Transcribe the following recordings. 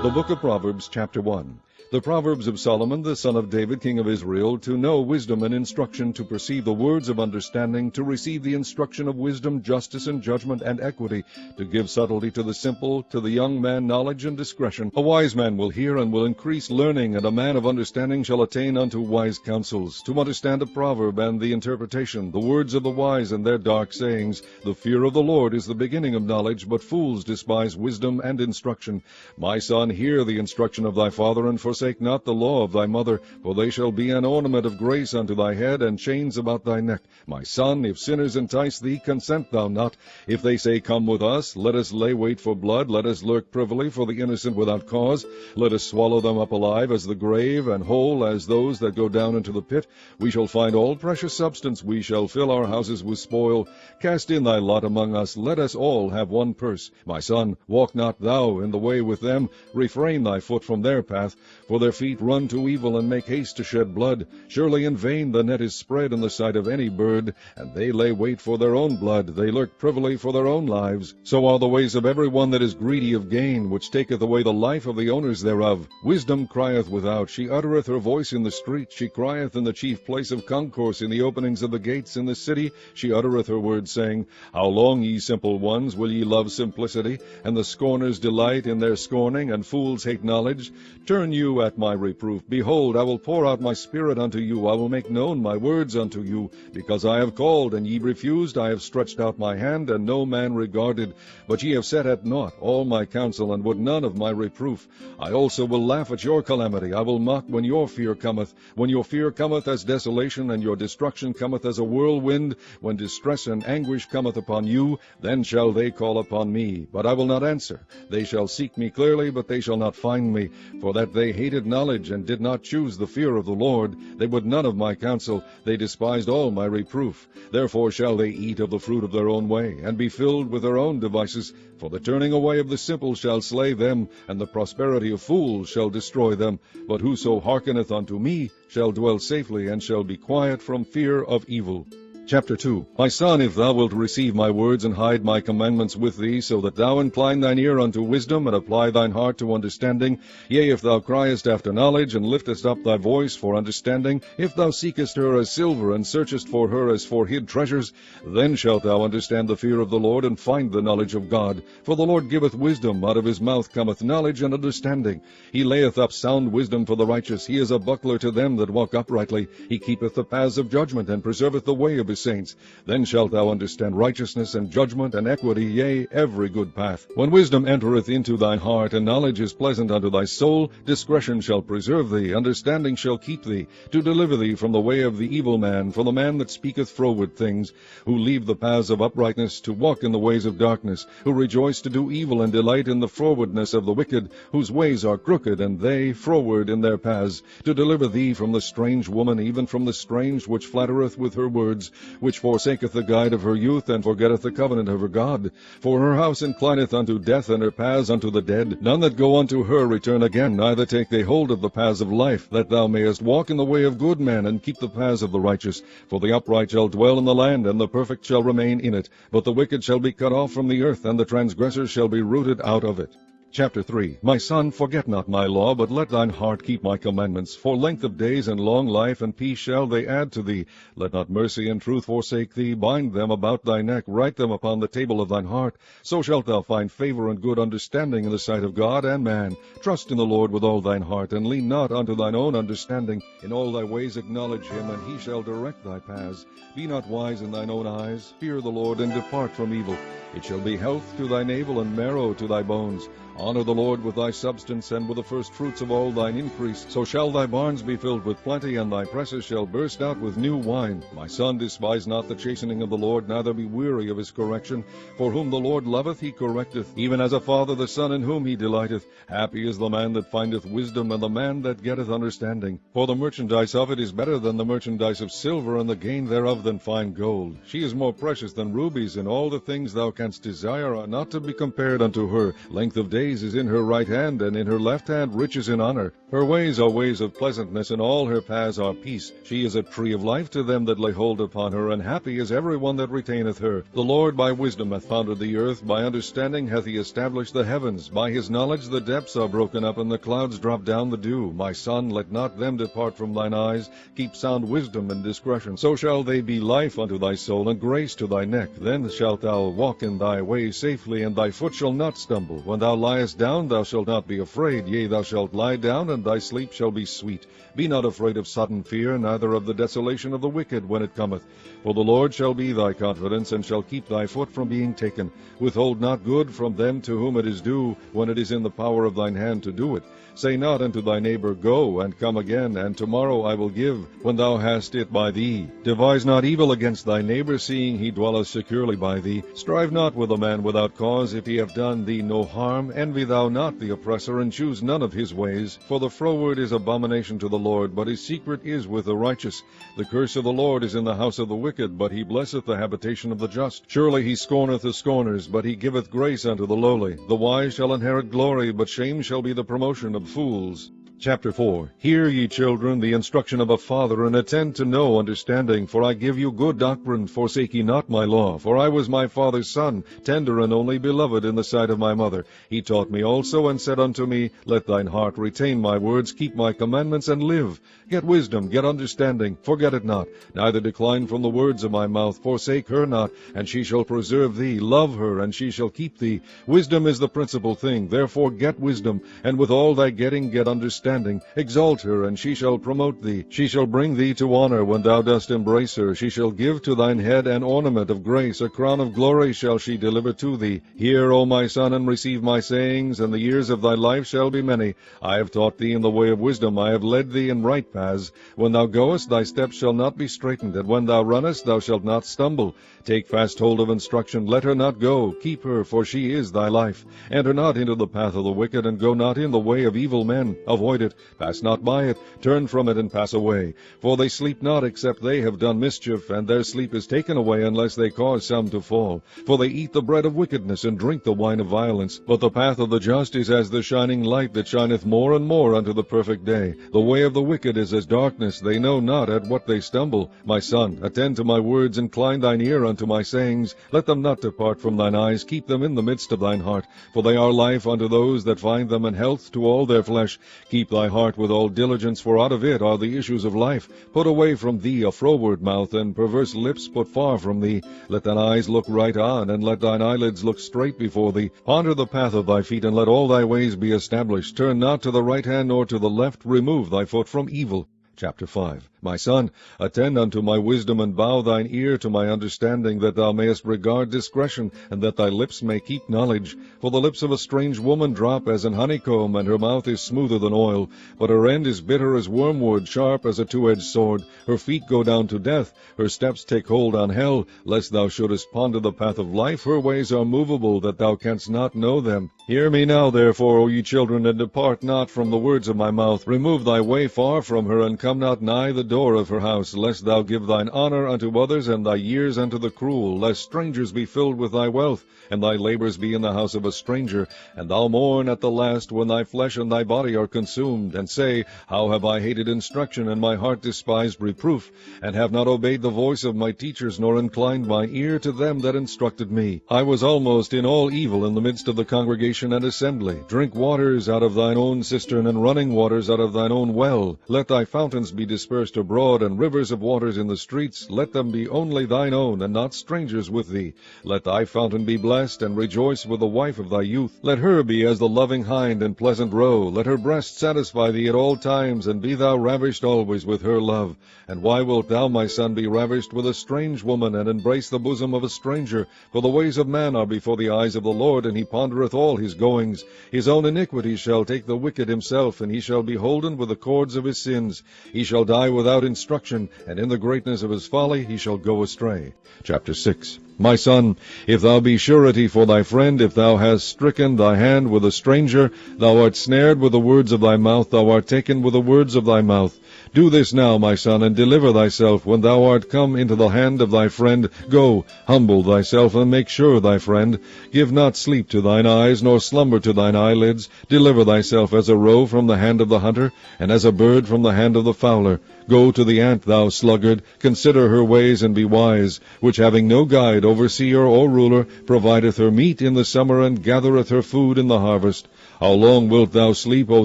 The book of Proverbs, chapter 1. The Proverbs of Solomon, the son of David, king of Israel, to know wisdom and instruction, to perceive the words of understanding, to receive the instruction of wisdom, justice, and judgment, and equity, to give subtlety to the simple, to the young man knowledge and discretion. A wise man will hear and will increase learning, and a man of understanding shall attain unto wise counsels. To understand a proverb and the interpretation, the words of the wise and their dark sayings. The fear of the Lord is the beginning of knowledge, but fools despise wisdom and instruction. My son, hear the instruction of thy father, and forsake not the law of thy mother, for they shall be an ornament of grace unto thy head, and chains about thy neck. My son, if sinners entice thee, consent thou not. If they say, Come with us, let us lay wait for blood, let us lurk privily for the innocent without cause, let us swallow them up alive as the grave, and whole as those that go down into the pit. We shall find all precious substance, we shall fill our houses with spoil. Cast in thy lot among us, let us all have one purse. My son, walk not thou in the way with them, refrain thy foot from their path, for their feet run to evil, and make haste to shed blood. Surely in vain the net is spread in the sight of any bird, and they lay wait for their own blood, they lurk privily for their own lives. So are the ways of every one that is greedy of gain, which taketh away the life of the owners thereof. Wisdom crieth without, she uttereth her voice in the street, she crieth in the chief place of concourse, in the openings of the gates in the city, she uttereth her words, saying, How long, ye simple ones, will ye love simplicity, and the scorners delight in their scorning, and fools hate knowledge? Turn you at my reproof. Behold, I will pour out my spirit unto you, I will make known my words unto you. Because I have called, and ye refused, I have stretched out my hand, and no man regarded. But ye have set at naught all my counsel, and would none of my reproof. I also will laugh at your calamity, I will mock when your fear cometh. When your fear cometh as desolation, and your destruction cometh as a whirlwind, when distress and anguish cometh upon you, then shall they call upon me, but I will not answer. They shall seek me clearly, but they shall not find me. For that they hated knowledge, and did not choose the fear of the Lord, they would none of my counsel, they despised all my reproof. Therefore shall they eat of the fruit of their own way, and be filled with their own devices. For the turning away of the simple shall slay them, and the prosperity of fools shall destroy them. But whoso hearkeneth unto me shall dwell safely, and shall be quiet from fear of evil. Chapter 2. My son, if thou wilt receive my words, and hide my commandments with thee, so that thou incline thine ear unto wisdom, and apply thine heart to understanding, yea, if thou criest after knowledge, and liftest up thy voice for understanding, if thou seekest her as silver, and searchest for her as for hid treasures, then shalt thou understand the fear of the Lord, and find the knowledge of God. For the Lord giveth wisdom, out of his mouth cometh knowledge and understanding. He layeth up sound wisdom for the righteous, he is a buckler to them that walk uprightly. He keepeth the paths of judgment, and preserveth the way of his saints. Then shalt thou understand righteousness and judgment and equity, yea, every good path. When wisdom entereth into thine heart, and knowledge is pleasant unto thy soul, discretion shall preserve thee, understanding shall keep thee, to deliver thee from the way of the evil man, from the man that speaketh froward things, who leave the paths of uprightness, to walk in the ways of darkness, who rejoice to do evil, and delight in the frowardness of the wicked, whose ways are crooked, and they froward in their paths, to deliver thee from the strange woman, even from the strange which flattereth with her words, which forsaketh the guide of her youth, and forgetteth the covenant of her God. For her house inclineth unto death, and her paths unto the dead. None that go unto her return again, neither take they hold of the paths of life, that thou mayest walk in the way of good men, and keep the paths of the righteous. For the upright shall dwell in the land, and the perfect shall remain in it. But the wicked shall be cut off from the earth, and the transgressors shall be rooted out of it. Chapter 3. My son, forget not my law, but let thine heart keep my commandments. For length of days and long life and peace shall they add to thee. Let not mercy and truth forsake thee. Bind them about thy neck, write them upon the table of thine heart. So shalt thou find favor and good understanding in the sight of God and man. Trust in the Lord with all thine heart, and lean not unto thine own understanding. In all thy ways acknowledge him, and he shall direct thy paths. Be not wise in thine own eyes. Fear the Lord, and depart from evil. It shall be health to thy navel, and marrow to thy bones. Honor the Lord with thy substance, and with the first fruits of all thine increase. So shall thy barns be filled with plenty, and thy presses shall burst out with new wine. My son, despise not the chastening of the Lord, neither be weary of his correction. For whom the Lord loveth he correcteth, even as a father the son in whom he delighteth. Happy is the man that findeth wisdom, and the man that getteth understanding. For the merchandise of it is better than the merchandise of silver, and the gain thereof than fine gold. She is more precious than rubies, and all the things thou canst desire are not to be compared unto her. Length of days days is in her right hand, and in her left hand riches and honor. Her ways are ways of pleasantness, and all her paths are peace. She is a tree of life to them that lay hold upon her, and happy is every one that retaineth her. The Lord by wisdom hath founded the earth, by understanding hath he established the heavens. By his knowledge the depths are broken up, and the clouds drop down the dew. My son, let not them depart from thine eyes. Keep sound wisdom and discretion. So shall they be life unto thy soul, and grace to thy neck. Then shalt thou walk in thy way safely, and thy foot shall not stumble. When thou liest down, thou shalt not be afraid. Yea, thou shalt lie down, and thy sleep shall be sweet. Be not afraid of sudden fear, neither of the desolation of the wicked when it cometh. For the Lord shall be thy confidence, and shall keep thy foot from being taken. Withhold not good from them to whom it is due, when it is in the power of thine hand to do it. Say not unto thy neighbor, Go, and come again, and tomorrow I will give, when thou hast it by thee. Devise not evil against thy neighbor, seeing he dwelleth securely by thee. Strive not with a man without cause, if he have done thee no harm. Envy thou not the oppressor, and choose none of his ways. For the froward is abomination to the Lord, but his secret is with the righteous. The curse of the Lord is in the house of the wicked, but he blesseth the habitation of the just. Surely he scorneth the scorners, but he giveth grace unto the lowly. The wise shall inherit glory, but shame shall be the promotion of fools. Chapter 4. Hear, ye children, the instruction of a father, and attend to know understanding. For I give you good doctrine, forsake ye not my law. For I was my father's son, tender and only beloved in the sight of my mother. He taught me also, and said unto me, Let thine heart retain my words, keep my commandments, and live. Get wisdom, get understanding, forget it not, neither decline from the words of my mouth. Forsake her not, and she shall preserve thee. Love her, and she shall keep thee. Wisdom is the principal thing, therefore get wisdom, and with all thy getting get understanding. Exalt her, and she shall promote thee. She shall bring thee to honor when thou dost embrace her. She shall give to thine head an ornament of grace. A crown of glory shall she deliver to thee. Hear, O my son, and receive my sayings, and the years of thy life shall be many. I have taught thee in the way of wisdom. I have led thee in right paths. When thou goest, thy steps shall not be straitened, and when thou runnest, thou shalt not stumble. Take fast hold of instruction. Let her not go. Keep her, for she is thy life. Enter not into the path of the wicked, and go not in the way of evil men. Avoid it. Pass not by it. Turn from it, and pass away. For they sleep not, except they have done mischief, and their sleep is taken away, unless they cause some to fall. For they eat the bread of wickedness, and drink the wine of violence. But the path of the just is as the shining light that shineth more and more unto the perfect day. The way of the wicked is as darkness. They know not at what they stumble. My son, attend to my words, incline thine ear unto my sayings. Let them not depart from thine eyes. Keep them in the midst of thine heart. For they are life unto those that find them, and health to all their flesh. Keep thy heart with all diligence, for out of it are the issues of life. Put away from thee a froward mouth, and perverse lips put far from thee. Let thine eyes look right on, and let thine eyelids look straight before thee. Ponder the path of thy feet, and let all thy ways be established. Turn not to the right hand nor to the left. Remove thy foot from evil. Chapter 5. My son, attend unto my wisdom, and bow thine ear to my understanding, that thou mayest regard discretion, and that thy lips may keep knowledge. For the lips of a strange woman drop as an honeycomb, and her mouth is smoother than oil. But her end is bitter as wormwood, sharp as a two-edged sword. Her feet go down to death, her steps take hold on hell, lest thou shouldest ponder the path of life. Her ways are movable, that thou canst not know them. Hear me now, therefore, O ye children, and depart not from the words of my mouth. Remove thy way far from her, and come not nigh the door of her house, lest thou give thine honor unto others, and thy years unto the cruel, lest strangers be filled with thy wealth, and thy labors be in the house of a stranger, and thou mourn at the last, when thy flesh and thy body are consumed, and say, How have I hated instruction, and my heart despised reproof, and have not obeyed the voice of my teachers, nor inclined mine ear to them that instructed me. I was almost in all evil in the midst of the congregation and assembly. Drink waters out of thine own cistern, and running waters out of thine own well. Let thy fountains be dispersed abroad, and rivers of waters in the streets. Let them be only thine own, and not strangers with thee. Let thy fountain be blessed, and rejoice with the wife of thy youth. Let her be as the loving hind and pleasant roe. Let her breast satisfy thee at all times, and be thou ravished always with her love. And why wilt thou, my son, be ravished with a strange woman, and embrace the bosom of a stranger? For the ways of man are before the eyes of the Lord, and he pondereth all his goings. His own iniquity shall take the wicked himself, and he shall be holden with the cords of his sins. He shall die without instruction, and in the greatness of his folly he shall go astray. Chapter 6. My son, if thou be surety for thy friend, if thou hast stricken thy hand with a stranger, thou art snared with the words of thy mouth, thou art taken with the words of thy mouth. Do this now, my son, and deliver thyself. When thou art come into the hand of thy friend, go, humble thyself, and make sure thy friend. Give not sleep to thine eyes, nor slumber to thine eyelids. Deliver thyself as a roe from the hand of the hunter, and as a bird from the hand of the fowler. Go to the ant, thou sluggard, consider her ways, and be wise, which having no guide, overseer, or ruler, provideth her meat in the summer, and gathereth her food in the harvest. How long wilt thou sleep, O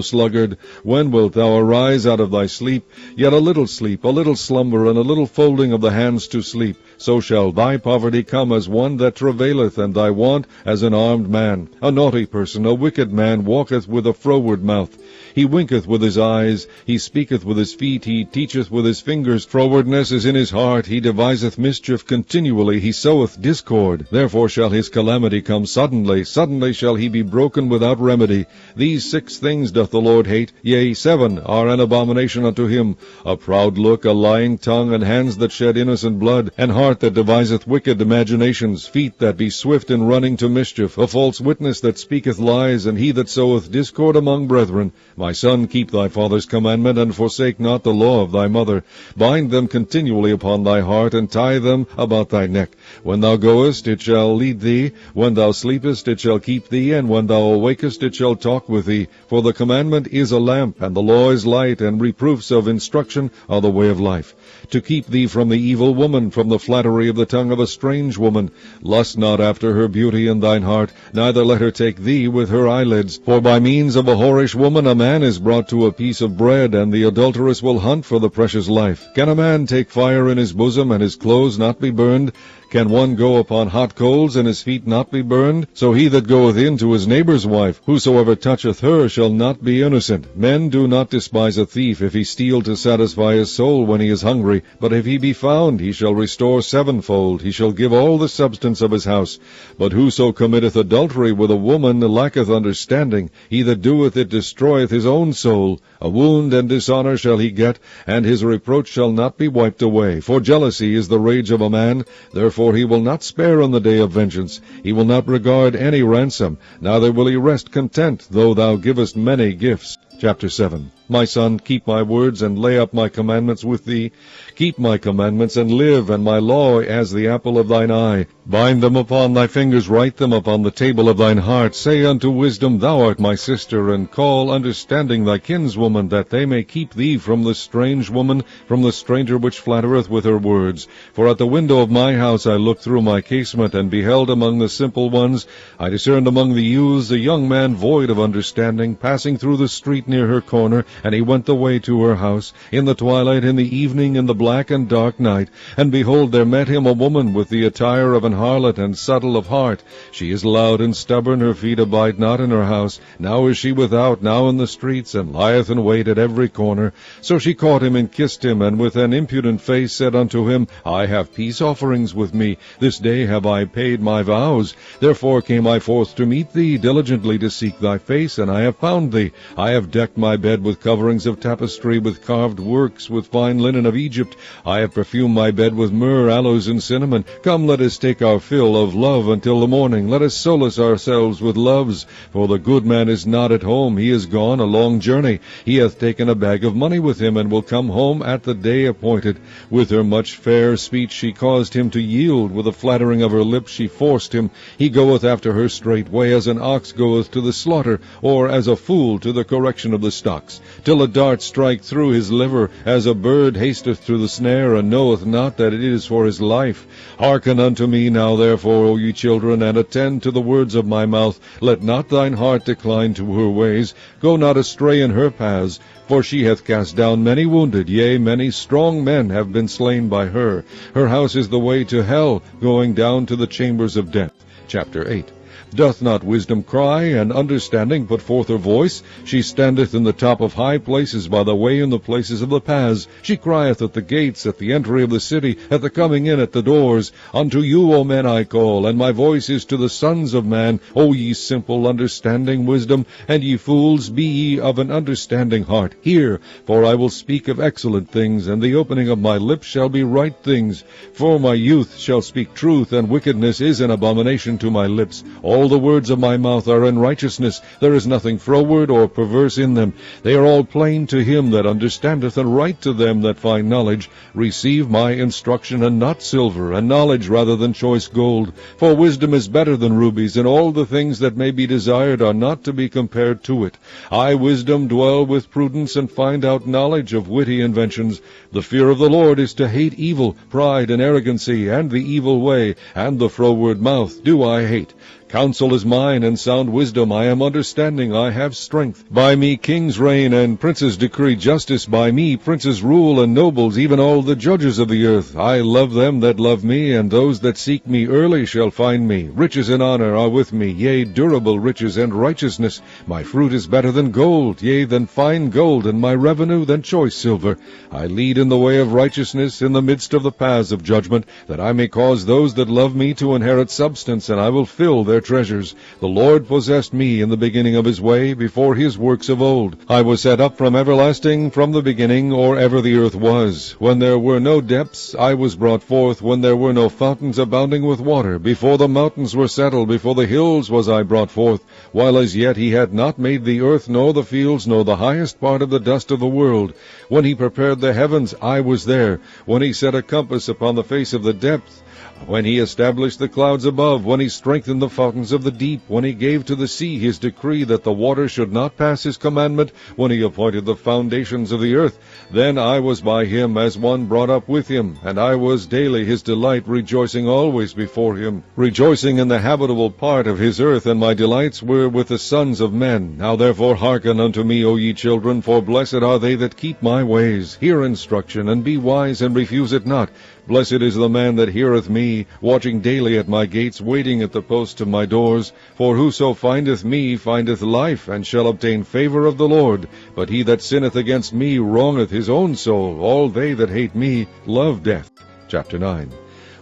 sluggard? When wilt thou arise out of thy sleep? Yet a little sleep, a little slumber, and a little folding of the hands to sleep. So shall thy poverty come as one that travaileth, and thy want as an armed man. A naughty person, a wicked man, walketh with a froward mouth. He winketh with his eyes, he speaketh with his feet, he teacheth with his fingers. Frowardness is in his heart, he deviseth mischief continually, he soweth discord. Therefore shall his calamity come suddenly, suddenly shall he be broken without remedy. These 6 things doth the Lord hate, yea, 7 are an abomination unto him: a proud look, a lying tongue, and hands that shed innocent blood, an heart that deviseth wicked imaginations, feet that be swift in running to mischief, a false witness that speaketh lies, and he that soweth discord among brethren. My son, keep thy father's commandment, and forsake not the law of thy mother. Bind them continually upon thy heart, and tie them about thy neck. When thou goest, it shall lead thee. When thou sleepest, it shall keep thee. And when thou awakest, it shall talk with thee. For the commandment is a lamp, and the law is light, and reproofs of instruction are the way of life. To keep thee from the evil woman, from the flattery of the tongue of a strange woman. Lust not after her beauty in thine heart, neither let her take thee with her eyelids. For by means of a whorish woman a man is brought to a piece of bread, and the adulteress will hunt for the precious life. Can a man take fire in his bosom, and his clothes not be burned? Can one go upon hot coals, and his feet not be burned? So he that goeth in to his neighbour's wife, whosoever toucheth her, shall not be innocent. Men do not despise a thief, if he steal to satisfy his soul when he is hungry. But if he be found, he shall restore 7-fold. He shall give all the substance of his house. But whoso committeth adultery with a woman lacketh understanding. He that doeth it destroyeth his own soul. A wound and dishonour shall he get, and his reproach shall not be wiped away. For jealousy is the rage of a man, therefore he will not spare on the day of vengeance. He will not regard any ransom, neither will he rest content, though thou givest many gifts. Chapter 7. My son, keep my words, and lay up my commandments with thee. Keep my commandments, and live, and my law as the apple of thine eye. Bind them upon thy fingers, write them upon the table of thine heart. Say unto wisdom, Thou art my sister, and call understanding thy kinswoman, that they may keep thee from the strange woman, from the stranger which flattereth with her words. For at the window of my house I looked through my casement, and beheld among the simple ones, I discerned among the youths a young man void of understanding, passing through the street near her corner, and he went the way to her house, in the twilight, in the evening, in the black and dark night. And behold, there met him a woman with the attire of an harlot, and subtle of heart. She is loud and stubborn, her feet abide not in her house. Now is she without, now in the streets, and lieth in wait at every corner. So she caught him and kissed him, and with an impudent face said unto him, I have peace offerings with me. This day have I paid my vows. Therefore came I forth to meet thee, diligently to seek thy face, and I have found thee. I have decked my bed with coverings of tapestry, with carved works, with fine linen of Egypt. I have perfumed my bed with myrrh, aloes, and cinnamon. Come, let us take our fill of love until the morning. Let us solace ourselves with loves. For the good man is not at home. He is gone a long journey. He hath taken a bag of money with him, and will come home at the day appointed. With her much fair speech she caused him to yield. With the flattering of her lips she forced him. He goeth after her straightway, as an ox goeth to the slaughter, or as a fool to the correction of the stocks, till a dart strike through his liver, as a bird hasteth to the snare, and knoweth not that it is for his life. Hearken unto me now, therefore, O ye children, and attend to the words of my mouth. Let not thine heart decline to her ways. Go not astray in her paths, for she hath cast down many wounded, yea, many strong men have been slain by her. Her house is the way to hell, going down to the chambers of death. Chapter 8. Doth not wisdom cry, and understanding put forth her voice? She standeth in the top of high places, by the way in the places of the paths. She crieth at the gates, at the entry of the city, at the coming in at the doors. Unto you, O men, I call, and my voice is to the sons of man. O ye simple, understanding wisdom, and ye fools, be ye of an understanding heart. Hear, for I will speak of excellent things, and the opening of my lips shall be right things. For my youth shall speak truth, and wickedness is an abomination to my lips. All the words of my mouth are in righteousness. There is nothing froward or perverse in them. They are all plain to him that understandeth, and right to them that find knowledge. Receive my instruction, and not silver, and knowledge rather than choice gold. For wisdom is better than rubies, and all the things that may be desired are not to be compared to it. I, wisdom, dwell with prudence, and find out knowledge of witty inventions. The fear of the Lord is to hate evil, pride and arrogancy, and the evil way, and the froward mouth do I hate. Counsel is mine, and sound wisdom. I am understanding, I have strength. By me kings reign, and princes decree justice. By me princes rule, and nobles, even all the judges of the earth. I love them that love me, and those that seek me early shall find me. Riches and honor are with me, yea, durable riches and righteousness. My fruit is better than gold, yea, than fine gold, and my revenue than choice silver. I lead in the way of righteousness, in the midst of the paths of judgment, that I may cause those that love me to inherit substance, and I will fill their treasures. The Lord possessed me in the beginning of his way, before his works of old. I was set up from everlasting, from the beginning, or ever the earth was. When there were no depths, I was brought forth, when there were no fountains abounding with water. Before the mountains were settled, before the hills was I brought forth. While as yet he had not made the earth, nor the fields, nor the highest part of the dust of the world. When he prepared the heavens, I was there. When he set a compass upon the face of the depth, when he established the clouds above, when he strengthened the fountains of the deep, when he gave to the sea his decree that the water should not pass his commandment, when he appointed the foundations of the earth, then I was by him as one brought up with him, and I was daily his delight, rejoicing always before him, rejoicing in the habitable part of his earth, and my delights were with the sons of men. Now therefore hearken unto me, O ye children, for blessed are they that keep my ways. Hear instruction, and be wise, and refuse it not. Blessed is the man that heareth me, watching daily at my gates, waiting at the posts of my doors. For whoso findeth me findeth life, and shall obtain favor of the Lord. But he that sinneth against me wrongeth his own soul. All they that hate me love death. Chapter 9.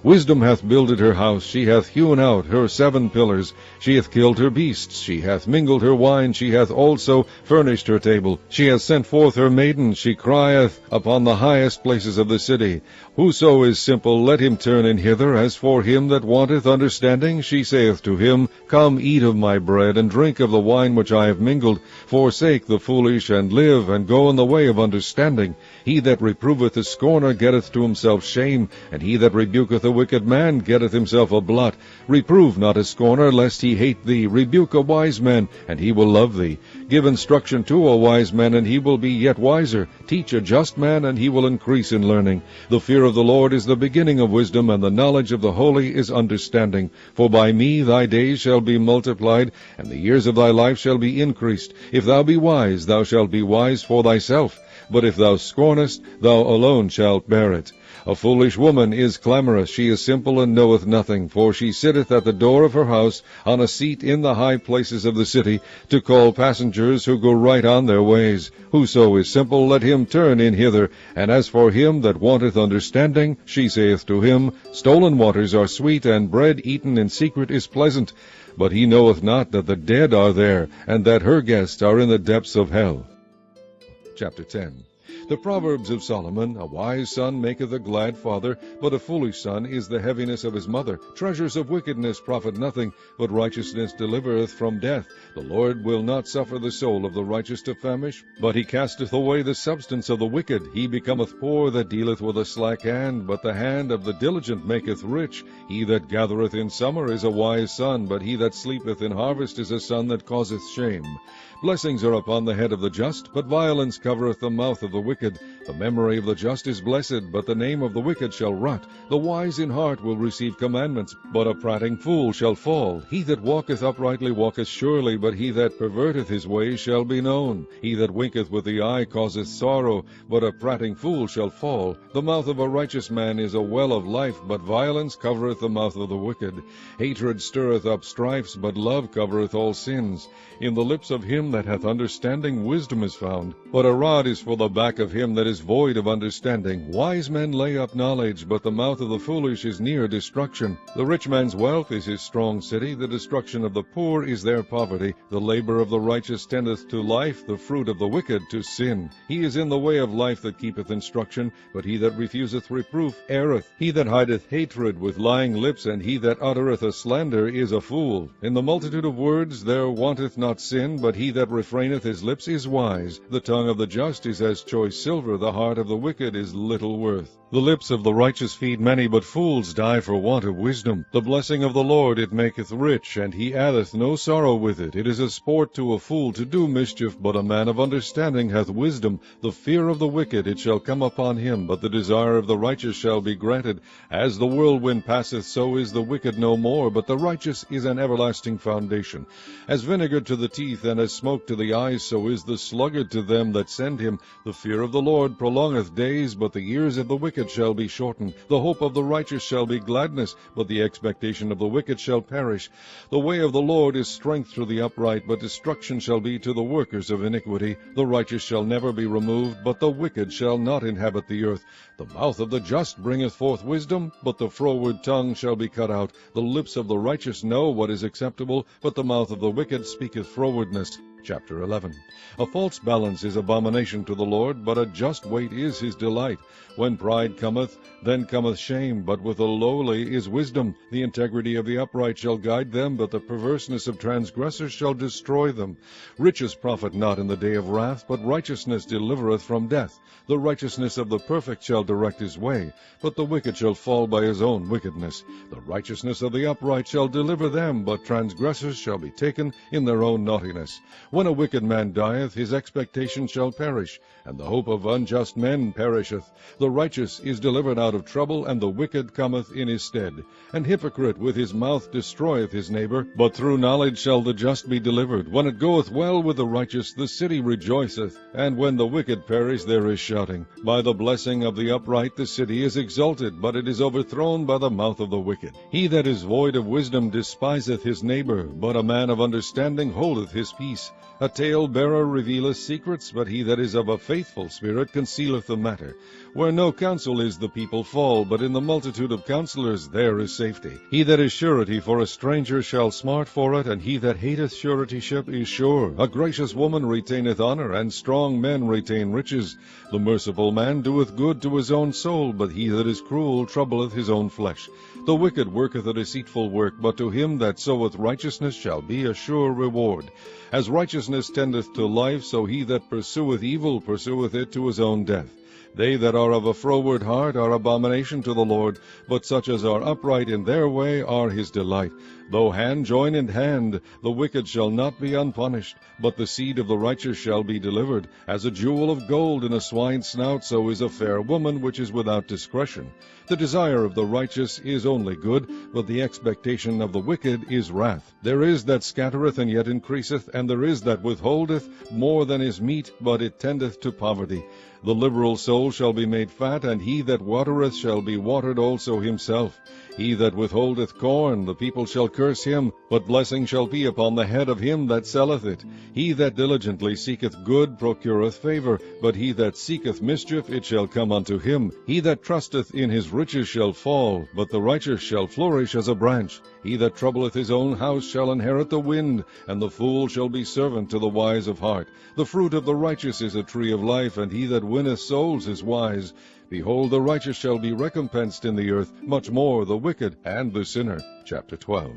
Wisdom hath builded her house, she hath hewn out her 7 pillars. She hath killed her beasts, she hath mingled her wine, she hath also furnished her table. She hath sent forth her maidens, she crieth upon the highest places of the city. Whoso is simple, let him turn in hither. As for him that wanteth understanding, she saith to him, Come, eat of my bread, and drink of the wine which I have mingled. Forsake the foolish, and live, and go in the way of understanding. He that reproveth a scorner getteth to himself shame, and he that rebuketh a wicked man getteth himself a blot. Reprove not a scorner, lest he hate thee. Rebuke a wise man, and he will love thee. Give instruction to a wise man, and he will be yet wiser. Teach a just man, and he will increase in learning. The fear of the Lord is the beginning of wisdom, and the knowledge of the holy is understanding. For by me thy days shall be multiplied, and the years of thy life shall be increased. If thou be wise, thou shalt be wise for thyself. But if thou scornest, thou alone shalt bear it. A foolish woman is clamorous, she is simple and knoweth nothing, for she sitteth at the door of her house, on a seat in the high places of the city, to call passengers who go right on their ways. Whoso is simple, let him turn in hither. And as for him that wanteth understanding, she saith to him, Stolen waters are sweet, and bread eaten in secret is pleasant. But he knoweth not that the dead are there, and that her guests are in the depths of hell. Chapter 10. The Proverbs of Solomon, A wise son maketh a glad father, but a foolish son is the heaviness of his mother. Treasures of wickedness profit nothing, but righteousness delivereth from death. The Lord will not suffer the soul of the righteous to famish, but he casteth away the substance of the wicked. He becometh poor that dealeth with a slack hand, but the hand of the diligent maketh rich. He that gathereth in summer is a wise son, but he that sleepeth in harvest is a son that causeth shame. Blessings are upon the head of the just, but violence covereth the mouth of the wicked. The memory of the just is blessed, but the name of the wicked shall rot. The wise in heart will receive commandments, but a prating fool shall fall. He that walketh uprightly walketh surely, but he that perverteth his ways shall be known. He that winketh with the eye causeth sorrow, but a prating fool shall fall. The mouth of a righteous man is a well of life, but violence covereth the mouth of the wicked. Hatred stirreth up strifes, but love covereth all sins. In the lips of him that hath understanding wisdom is found, but a rod is for the back of him that is void of understanding. Wise men lay up knowledge, but the mouth of the foolish is near destruction. The rich man's wealth is his strong city, the destruction of the poor is their poverty. The labor of the righteous tendeth to life, the fruit of the wicked to sin. He is in the way of life that keepeth instruction, but he that refuseth reproof erreth. He that hideth hatred with lying lips, and he that uttereth a slander is a fool. In the multitude of words there wanteth not sin, but he that refraineth his lips is wise. The tongue of the just is as choice silver, the heart of the wicked is little worth. The lips of the righteous feed many, but fools die for want of wisdom. The blessing of the Lord it maketh rich, and he addeth no sorrow with it. It is a sport to a fool to do mischief, but a man of understanding hath wisdom. The fear of the wicked it shall come upon him, but the desire of the righteous shall be granted. As the whirlwind passeth, so is the wicked no more, but the righteous is an everlasting foundation. As vinegar to the teeth, and as smoke to the eyes, so is the sluggard to them that send him. The fear of the Lord prolongeth days, but the years of the wicked shall be shortened. The hope of the righteous shall be gladness, but the expectation of the wicked shall perish. The way of the Lord is strength to the upright, but destruction shall be to the workers of iniquity. The righteous shall never be removed, but the wicked shall not inhabit the earth. The mouth of the just bringeth forth wisdom, but the froward tongue shall be cut out. The lips of the righteous know what is acceptable, but the mouth of the wicked speaketh frowardness. Chapter 11. A false balance is abomination to the Lord, but a just weight is his delight. When pride cometh, then cometh shame, but with the lowly is wisdom. The integrity of the upright shall guide them, but the perverseness of transgressors shall destroy them. Riches profit not in the day of wrath, but righteousness delivereth from death. The righteousness of the perfect shall direct his way, but the wicked shall fall by his own wickedness. The righteousness of the upright shall deliver them, but transgressors shall be taken in their own naughtiness. When a wicked man dieth, his expectation shall perish, and the hope of unjust men perisheth. The righteous is delivered out of trouble, and the wicked cometh in his stead. An hypocrite with his mouth destroyeth his neighbor, but through knowledge shall the just be delivered. When it goeth well with the righteous, the city rejoiceth, and when the wicked perish, there is shouting. By the blessing of the upright the city is exalted, but it is overthrown by the mouth of the wicked. He that is void of wisdom despiseth his neighbor, but a man of understanding holdeth his peace. A tale-bearer revealeth secrets, but he that is of a faithful spirit concealeth the matter. Where no counsel is, the people fall, but in the multitude of counselors there is safety. He that is surety for a stranger shall smart for it, and he that hateth suretyship is sure. A gracious woman retaineth honor, and strong men retain riches. The merciful man doeth good to his own soul, but he that is cruel troubleth his own flesh. The wicked worketh a deceitful work, but to him that soweth righteousness shall be a sure reward. As righteousness tendeth to life, so he that pursueth evil pursueth it to his own death. They that are of a froward heart are abomination to the Lord, but such as are upright in their way are his delight. Though hand join in hand, the wicked shall not be unpunished, but the seed of the righteous shall be delivered. As a jewel of gold in a swine's snout, so is a fair woman which is without discretion. The desire of the righteous is only good, but the expectation of the wicked is wrath. There is that scattereth and yet increaseth, and there is that withholdeth more than is meet, but it tendeth to poverty. The liberal soul shall be made fat, and he that watereth shall be watered also himself. He that withholdeth corn, the people shall curse him, but blessing shall be upon the head of him that selleth it. He that diligently seeketh good procureth favor, but he that seeketh mischief, it shall come unto him. He that trusteth in his riches shall fall, but the righteous shall flourish as a branch. He that troubleth his own house shall inherit the wind, and the fool shall be servant to the wise of heart. The fruit of the righteous is a tree of life, and he that winneth souls is wise. Behold, the righteous shall be recompensed in the earth, much more the wicked and the sinner. Chapter 12.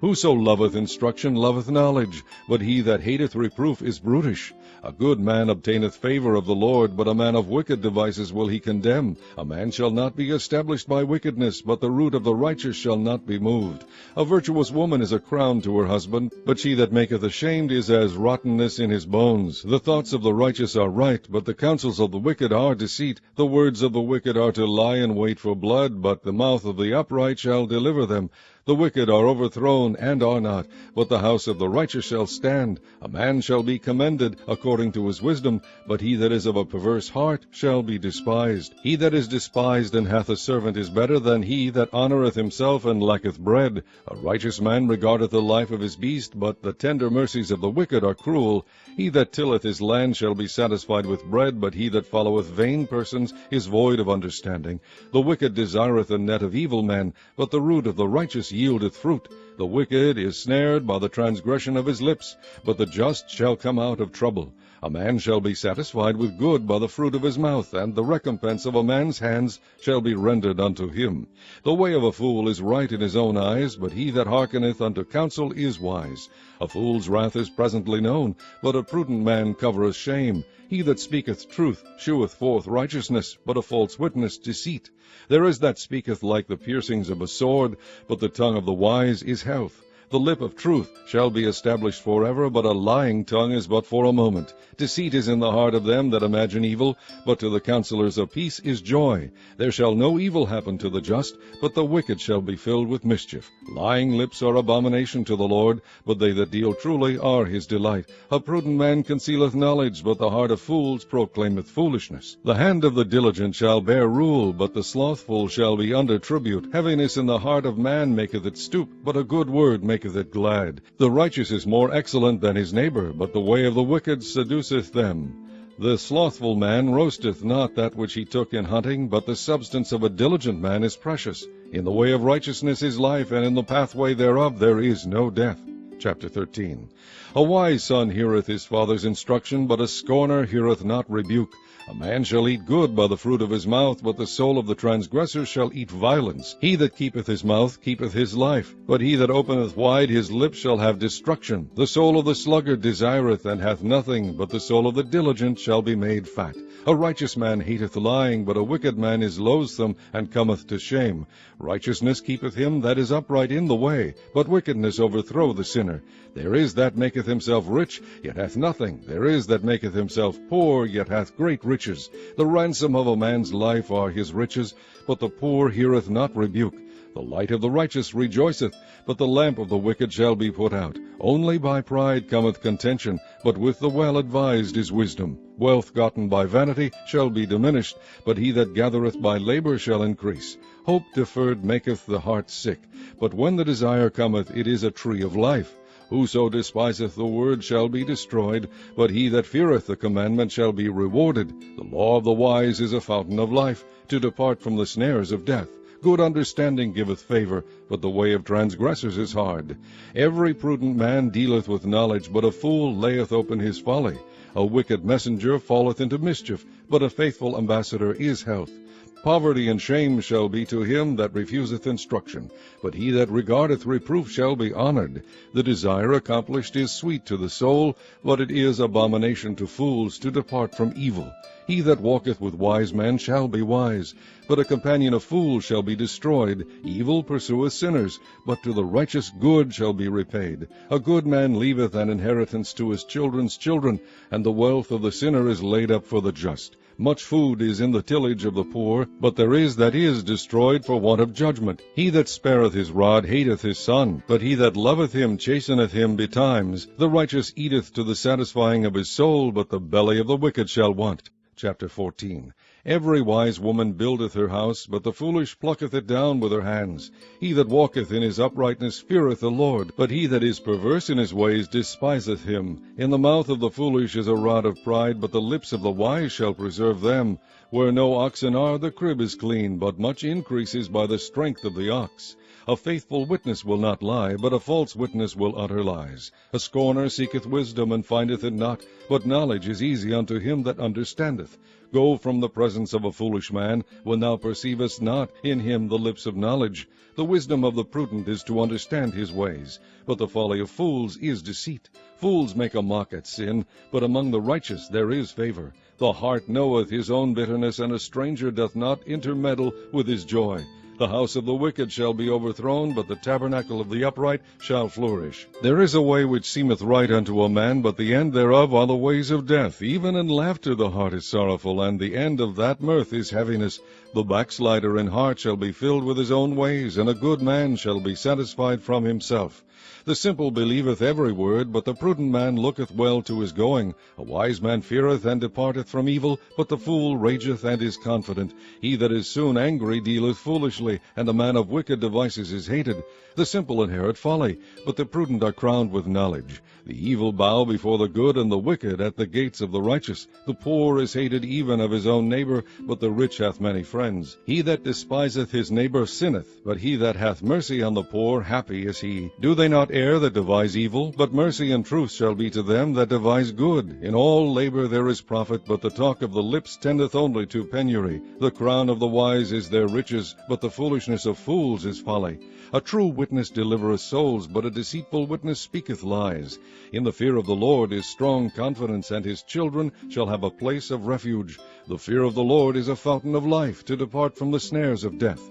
Whoso loveth instruction loveth knowledge, but he that hateth reproof is brutish. A good man obtaineth favor of the Lord, but a man of wicked devices will he condemn. A man shall not be established by wickedness, but the root of the righteous shall not be moved. A virtuous woman is a crown to her husband, but she that maketh ashamed is as rottenness in his bones. The thoughts of the righteous are right, but the counsels of the wicked are deceit. The words of the wicked are to lie in wait for blood, but the mouth of the upright shall deliver them. The wicked are overthrown, and are not, but the house of the righteous shall stand. A man shall be commended according to his wisdom, but he that is of a perverse heart shall be despised. He that is despised and hath a servant is better than he that honoureth himself and lacketh bread. A righteous man regardeth the life of his beast, but the tender mercies of the wicked are cruel. He that tilleth his land shall be satisfied with bread, but he that followeth vain persons is void of understanding. The wicked desireth the net of evil men, but the root of the righteous yieldeth fruit. The wicked is snared by the transgression of his lips, but the just shall come out of trouble. A man shall be satisfied with good by the fruit of his mouth, and the recompense of a man's hands shall be rendered unto him. The way of a fool is right in his own eyes, but he that hearkeneth unto counsel is wise. A fool's wrath is presently known, but a prudent man covereth shame. He that speaketh truth sheweth forth righteousness, but a false witness deceit. There is that speaketh like the piercings of a sword, but the tongue of the wise is health. The lip of truth shall be established forever, but a lying tongue is but for a moment. Deceit is in the heart of them that imagine evil, but to the counselors of peace is joy. There shall no evil happen to the just, but the wicked shall be filled with mischief. Lying lips are abomination to the Lord, but they that deal truly are his delight. A prudent man concealeth knowledge, but the heart of fools proclaimeth foolishness. The hand of the diligent shall bear rule, but the slothful shall be under tribute. Heaviness in the heart of man maketh it stoop, but a good word maketh it glad. The righteous is more excellent than his neighbor, but the way of the wicked seduceth them. The slothful man roasteth not that which he took in hunting, but the substance of a diligent man is precious. In the way of righteousness is life, and in the pathway thereof there is no death. Chapter 13. A wise son heareth his father's instruction, but a scorner heareth not rebuke. A man shall eat good by the fruit of his mouth, but the soul of the transgressor shall eat violence. He that keepeth his mouth keepeth his life, but he that openeth wide his lips shall have destruction. The soul of the sluggard desireth, and hath nothing, but the soul of the diligent shall be made fat. A righteous man hateth lying, but a wicked man is loathsome, and cometh to shame. Righteousness keepeth him that is upright in the way, but wickedness overthrow the sinner. There is that maketh himself rich, yet hath nothing. There is that maketh himself poor, yet hath great riches. The ransom of a man's life are his riches, but the poor heareth not rebuke. The light of the righteous rejoiceth, but the lamp of the wicked shall be put out. Only by pride cometh contention, but with the well-advised is wisdom. Wealth gotten by vanity shall be diminished, but he that gathereth by labor shall increase. Hope deferred maketh the heart sick, but when the desire cometh, it is a tree of life. Whoso despiseth the word shall be destroyed, but he that feareth the commandment shall be rewarded. The law of the wise is a fountain of life, to depart from the snares of death. Good understanding giveth favor, but the way of transgressors is hard. Every prudent man dealeth with knowledge, but a fool layeth open his folly. A wicked messenger falleth into mischief, but a faithful ambassador is health. Poverty and shame shall be to him that refuseth instruction, but he that regardeth reproof shall be honored. The desire accomplished is sweet to the soul, but it is abomination to fools to depart from evil. He that walketh with wise men shall be wise, but a companion of fools shall be destroyed. Evil pursueth sinners, but to the righteous good shall be repaid. A good man leaveth an inheritance to his children's children, and the wealth of the sinner is laid up for the just. Much food is in the tillage of the poor, but there is that is destroyed for want of judgment. He that spareth his rod hateth his son, but he that loveth him chasteneth him betimes. The righteous eateth to the satisfying of his soul, but the belly of the wicked shall want. Chapter 14. Every wise woman buildeth her house, but the foolish plucketh it down with her hands. He that walketh in his uprightness feareth the Lord, but he that is perverse in his ways despiseth him. In the mouth of the foolish is a rod of pride, but the lips of the wise shall preserve them. Where no oxen are, the crib is clean, but much increase is by the strength of the ox. A faithful witness will not lie, but a false witness will utter lies. A scorner seeketh wisdom, and findeth it not, but knowledge is easy unto him that understandeth. Go from the presence presence of a foolish man, when thou perceivest not in him the lips of knowledge. The wisdom of the prudent is to understand his ways, but the folly of fools is deceit. Fools make a mock at sin, but among the righteous there is favor. The heart knoweth his own bitterness, and a stranger doth not intermeddle with his joy. The house of the wicked shall be overthrown, but the tabernacle of the upright shall flourish. There is a way which seemeth right unto a man, but the end thereof are the ways of death. Even in laughter the heart is sorrowful, and the end of that mirth is heaviness. The backslider in heart shall be filled with his own ways, and a good man shall be satisfied from himself. The simple believeth every word, but the prudent man looketh well to his going. A wise man feareth and departeth from evil, but the fool rageth and is confident. He that is soon angry dealeth foolishly, and a man of wicked devices is hated. The simple inherit folly, but the prudent are crowned with knowledge. The evil bow before the good, and the wicked at the gates of the righteous. The poor is hated even of his own neighbor, but the rich hath many friends. He that despiseth his neighbor sinneth, but he that hath mercy on the poor, happy is he. Do they not err that devise evil? But mercy and truth shall be to them that devise good. In all labor there is profit, but the talk of the lips tendeth only to penury. The crown of the wise is their riches, but the foolishness of fools is folly. A true witness delivereth souls, but a deceitful witness speaketh lies. In the fear of the Lord is strong confidence, and his children shall have a place of refuge. The fear of the Lord is a fountain of life, to depart from the snares of death.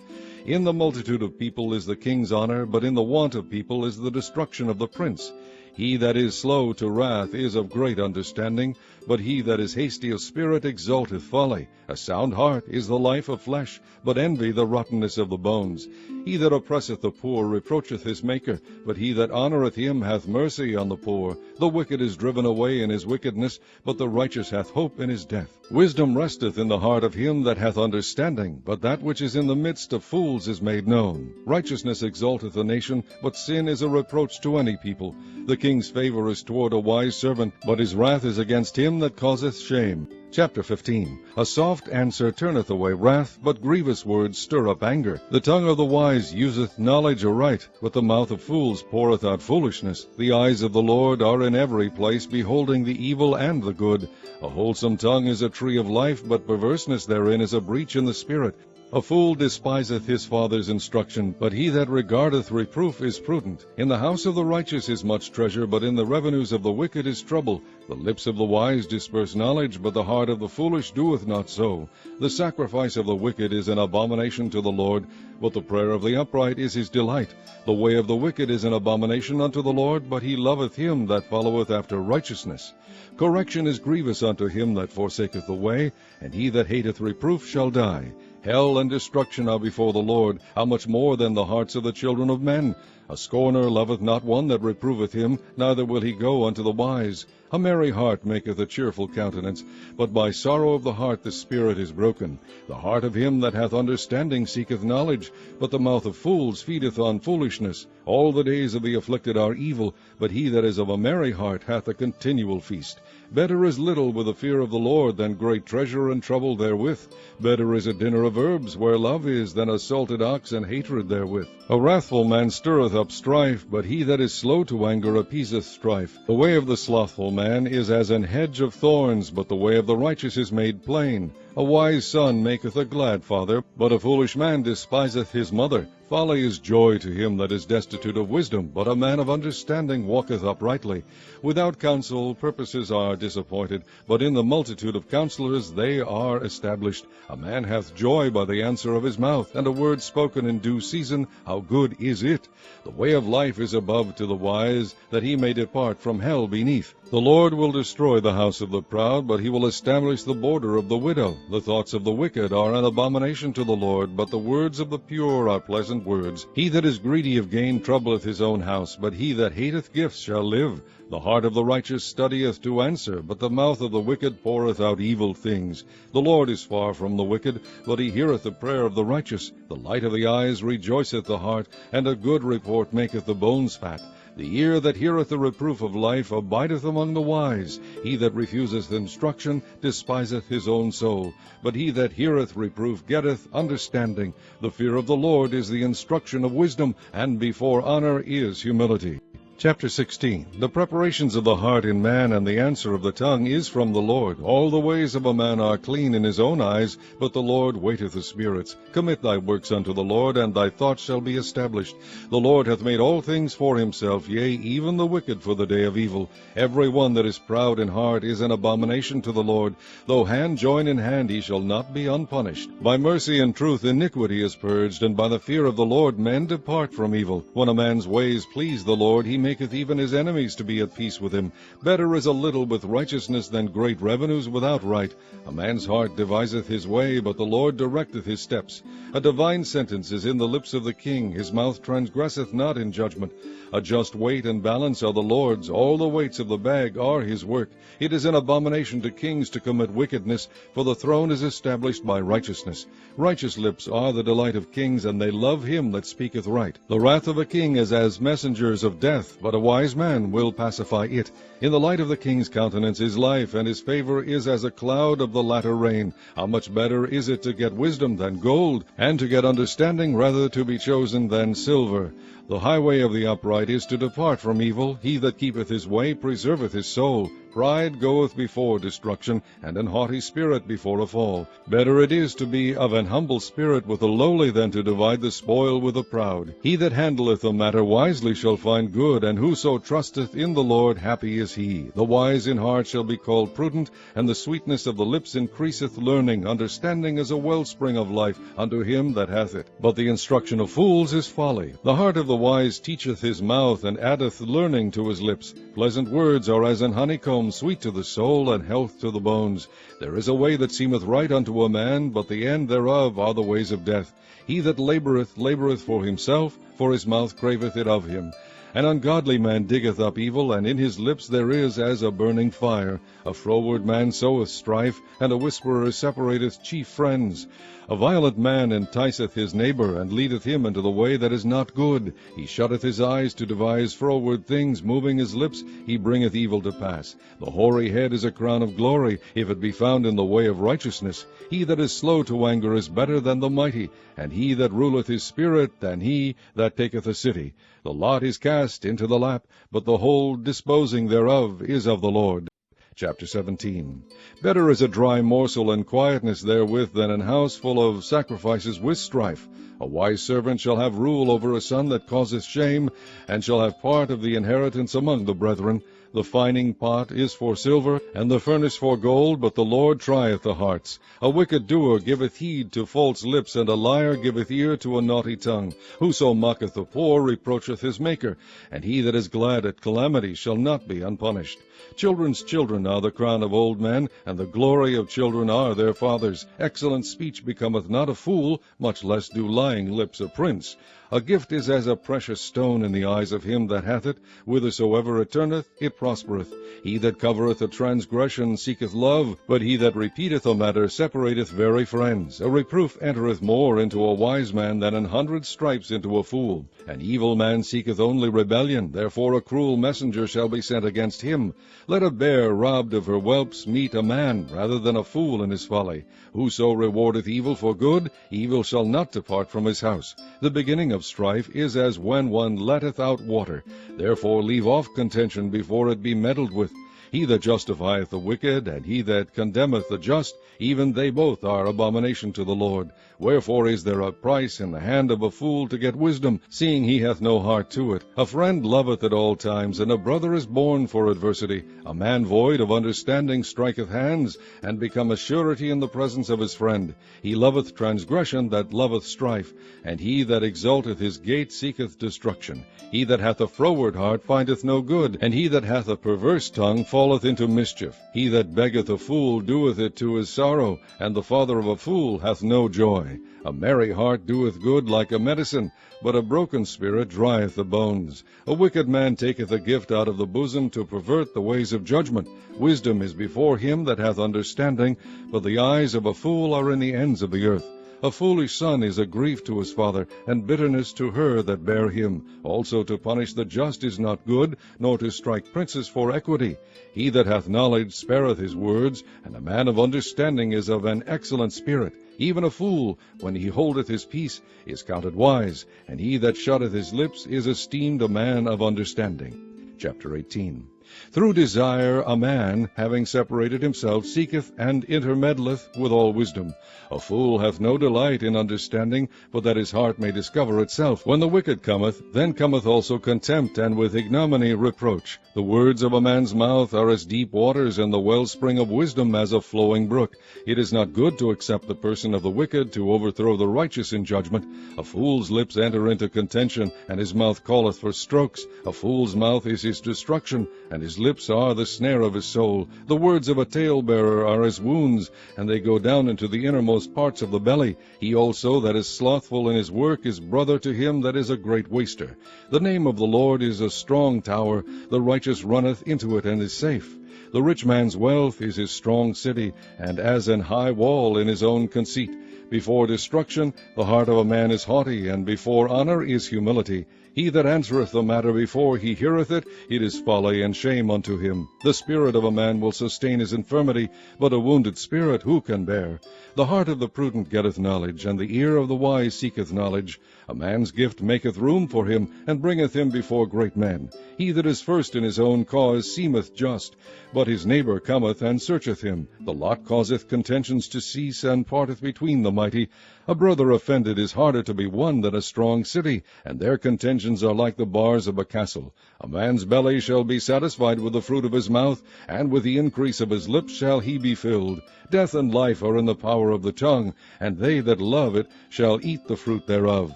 In the multitude of people is the king's honor, but in the want of people is the destruction of the prince. He that is slow to wrath is of great understanding, but he that is hasty of spirit exalteth folly. A sound heart is the life of flesh, but envy the rottenness of the bones. He that oppresseth the poor reproacheth his Maker, but he that honoureth him hath mercy on the poor. The wicked is driven away in his wickedness, but the righteous hath hope in his death. Wisdom resteth in the heart of him that hath understanding, but that which is in the midst of fools is made known. Righteousness exalteth a nation, but sin is a reproach to any people. The king's favor is toward a wise servant, but his wrath is against him that causeth shame. Chapter 15. A soft answer turneth away wrath, but grievous words stir up anger. The tongue of the wise useth knowledge aright, but the mouth of fools poureth out foolishness. The eyes of the Lord are in every place, beholding the evil and the good. A wholesome tongue is a tree of life, but perverseness therein is a breach in the spirit. A fool despiseth his father's instruction, but he that regardeth reproof is prudent. In the house of the righteous is much treasure, but in the revenues of the wicked is trouble. The lips of the wise disperse knowledge, but the heart of the foolish doeth not so. The sacrifice of the wicked is an abomination to the Lord, but the prayer of the upright is his delight. The way of the wicked is an abomination unto the Lord, but he loveth him that followeth after righteousness. Correction is grievous unto him that forsaketh the way, and he that hateth reproof shall die. Hell and destruction are before the Lord, how much more than the hearts of the children of men? A scorner loveth not one that reproveth him, neither will he go unto the wise. A merry heart maketh a cheerful countenance, but by sorrow of the heart the spirit is broken. The heart of him that hath understanding seeketh knowledge, but the mouth of fools feedeth on foolishness. All the days of the afflicted are evil, but he that is of a merry heart hath a continual feast. Better is little with the fear of the Lord than great treasure and trouble therewith. Better is a dinner of herbs where love is than a salted ox and hatred therewith. A wrathful man stirreth up strife, but he that is slow to anger appeaseth strife. The way of the slothful man is as an hedge of thorns, but the way of the righteous is made plain. A wise son maketh a glad father, but a foolish man despiseth his mother. Folly is joy to him that is destitute of wisdom, but a man of understanding walketh uprightly. Without counsel purposes are disappointed, but in the multitude of counselors they are established. A man hath joy by the answer of his mouth, and a word spoken in due season, how good is it! The way of life is above to the wise, that he may depart from hell beneath. The Lord will destroy the house of the proud, but he will establish the border of the widow. The thoughts of the wicked are an abomination to the Lord, but the words of the pure are pleasant words. He that is greedy of gain troubleth his own house, but he that hateth gifts shall live. The heart of the righteous studieth to answer, but the mouth of the wicked poureth out evil things. The Lord is far from the wicked, but he heareth the prayer of the righteous. The light of the eyes rejoiceth the heart, and a good report maketh the bones fat. The ear that heareth the reproof of life abideth among the wise. He that refuseth instruction despiseth his own soul, but he that heareth reproof getteth understanding. The fear of the Lord is the instruction of wisdom, and before honor is humility. Chapter 16. The preparations of the heart in man, and the answer of the tongue, is from the Lord. All the ways of a man are clean in his own eyes, but the Lord waiteth the spirits. Commit thy works unto the Lord, and thy thoughts shall be established. The Lord hath made all things for himself, yea, even the wicked for the day of evil. Every one that is proud in heart is an abomination to the Lord. Though hand join in hand, he shall not be unpunished. By mercy and truth iniquity is purged, and by the fear of the Lord men depart from evil. When a man's ways please the Lord, he maketh even his enemies to be at peace with him. Better is a little with righteousness than great revenues without right. A man's heart deviseth his way, but the Lord directeth his steps. A divine sentence is in the lips of the king, his mouth transgresseth not in judgment. A just weight and balance are the Lord's, all the weights of the bag are his work. It is an abomination to kings to commit wickedness, for the throne is established by righteousness. Righteous lips are the delight of kings, and they love him that speaketh right. The wrath of a king is as messengers of death, but a wise man will pacify it. In the light of the king's countenance is life, and his favor is as a cloud of the latter rain. How much better is it to get wisdom than gold, and to get understanding rather to be chosen than silver? The highway of the upright is to depart from evil. He that keepeth his way preserveth his soul. Pride goeth before destruction, and an haughty spirit before a fall. Better it is to be of an humble spirit with the lowly than to divide the spoil with the proud. He that handleth a matter wisely shall find good, and whoso trusteth in the Lord, happy is he. The wise in heart shall be called prudent, and the sweetness of the lips increaseth learning. Understanding is a wellspring of life unto him that hath it. But the instruction of fools is folly. The heart of the wise teacheth his mouth, and addeth learning to his lips. Pleasant words are as an honeycomb, sweet to the soul, and health to the bones. There is a way that seemeth right unto a man, but the end thereof are the ways of death. He that laboureth, laboureth for himself, for his mouth craveth it of him. An ungodly man diggeth up evil, and in his lips there is as a burning fire. A froward man soweth strife, and a whisperer separateth chief friends. A violent man enticeth his neighbor, and leadeth him into the way that is not good. He shutteth his eyes to devise froward things, moving his lips, he bringeth evil to pass. The hoary head is a crown of glory, if it be found in the way of righteousness. He that is slow to anger is better than the mighty, and he that ruleth his spirit than he that taketh a city. The lot is cast into the lap, but the whole disposing thereof is of the Lord. Chapter 17. Better is a dry morsel and quietness therewith than an house full of sacrifices with strife. A wise servant shall have rule over a son that causeth shame, and shall have part of the inheritance among the brethren. The fining pot is for silver, and the furnace for gold, but the Lord trieth the hearts. A wicked doer giveth heed to false lips, and a liar giveth ear to a naughty tongue. Whoso mocketh the poor reproacheth his Maker, and he that is glad at calamity shall not be unpunished. Children's children are the crown of old men, and the glory of children are their fathers. Excellent speech becometh not a fool, much less do lying lips a prince. A gift is as a precious stone in the eyes of him that hath it. Whithersoever it turneth, it prospereth. He that covereth a transgression seeketh love, but he that repeateth a matter separateth very friends. A reproof entereth more into a wise man than 100 stripes into a fool. An evil man seeketh only rebellion, therefore a cruel messenger shall be sent against him. Let a bear robbed of her whelps meet a man, rather than a fool in his folly. Whoso rewardeth evil for good, evil shall not depart from his house. The beginning of strife is as when one letteth out water. Therefore leave off contention before it be meddled with. He that justifieth the wicked, and he that condemneth the just, even they both are abomination to the Lord. Wherefore is there a price in the hand of a fool to get wisdom, seeing he hath no heart to it? A friend loveth at all times, and a brother is born for adversity. A man void of understanding striketh hands, and becometh surety in the presence of his friend. He loveth transgression that loveth strife, and he that exalteth his gate seeketh destruction. He that hath a froward heart findeth no good, and he that hath a perverse tongue falleth into mischief. He that beggeth a fool doeth it to his sorrow, and the father of a fool hath no joy. A merry heart doeth good like a medicine, but a broken spirit drieth the bones. A wicked man taketh a gift out of the bosom to pervert the ways of judgment. Wisdom is before him that hath understanding, but the eyes of a fool are in the ends of the earth. A foolish son is a grief to his father, and bitterness to her that bare him. Also to punish the just is not good, nor to strike princes for equity. He that hath knowledge spareth his words, and a man of understanding is of an excellent spirit. Even a fool, when he holdeth his peace, is counted wise, and he that shutteth his lips is esteemed a man of understanding. Chapter 18. Through desire a man, having separated himself, seeketh and intermeddleth with all wisdom. A fool hath no delight in understanding, but that his heart may discover itself. When the wicked cometh, then cometh also contempt, and with ignominy reproach. The words of a man's mouth are as deep waters, and the wellspring of wisdom as a flowing brook. It is not good to accept the person of the wicked, to overthrow the righteous in judgment. A fool's lips enter into contention, and his mouth calleth for strokes. A fool's mouth is his destruction, and his lips are the snare of his soul. The words of a talebearer are as wounds, and they go down into the innermost parts of the belly. He also that is slothful in his work is brother to him that is a great waster. The name of the Lord is a strong tower. The righteous runneth into it and is safe. The rich man's wealth is his strong city, and as an high wall in his own conceit. Before destruction the heart of a man is haughty, and before honor is humility. He that answereth the matter before he heareth it, it is folly and shame unto him. The spirit of a man will sustain his infirmity, but a wounded spirit who can bear? The heart of the prudent getteth knowledge, and the ear of the wise seeketh knowledge. A man's gift maketh room for him, and bringeth him before great men. He that is first in his own cause seemeth just, but his neighbor cometh and searcheth him. The lot causeth contentions to cease, and parteth between the mighty. A brother offended is harder to be won than a strong city, and their contentions are like the bars of a castle. A man's belly shall be satisfied with the fruit of his mouth, and with the increase of his lips shall he be filled. Death and life are in the power of the tongue, and they that love it shall eat the fruit thereof.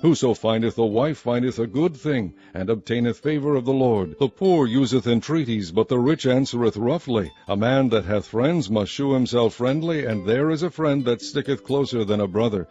Whoso findeth a wife findeth a good thing, and obtaineth favor of the Lord. The poor useth entreaties, but the rich answereth roughly. A man that hath friends must shew himself friendly, and there is a friend that sticketh closer than a brother.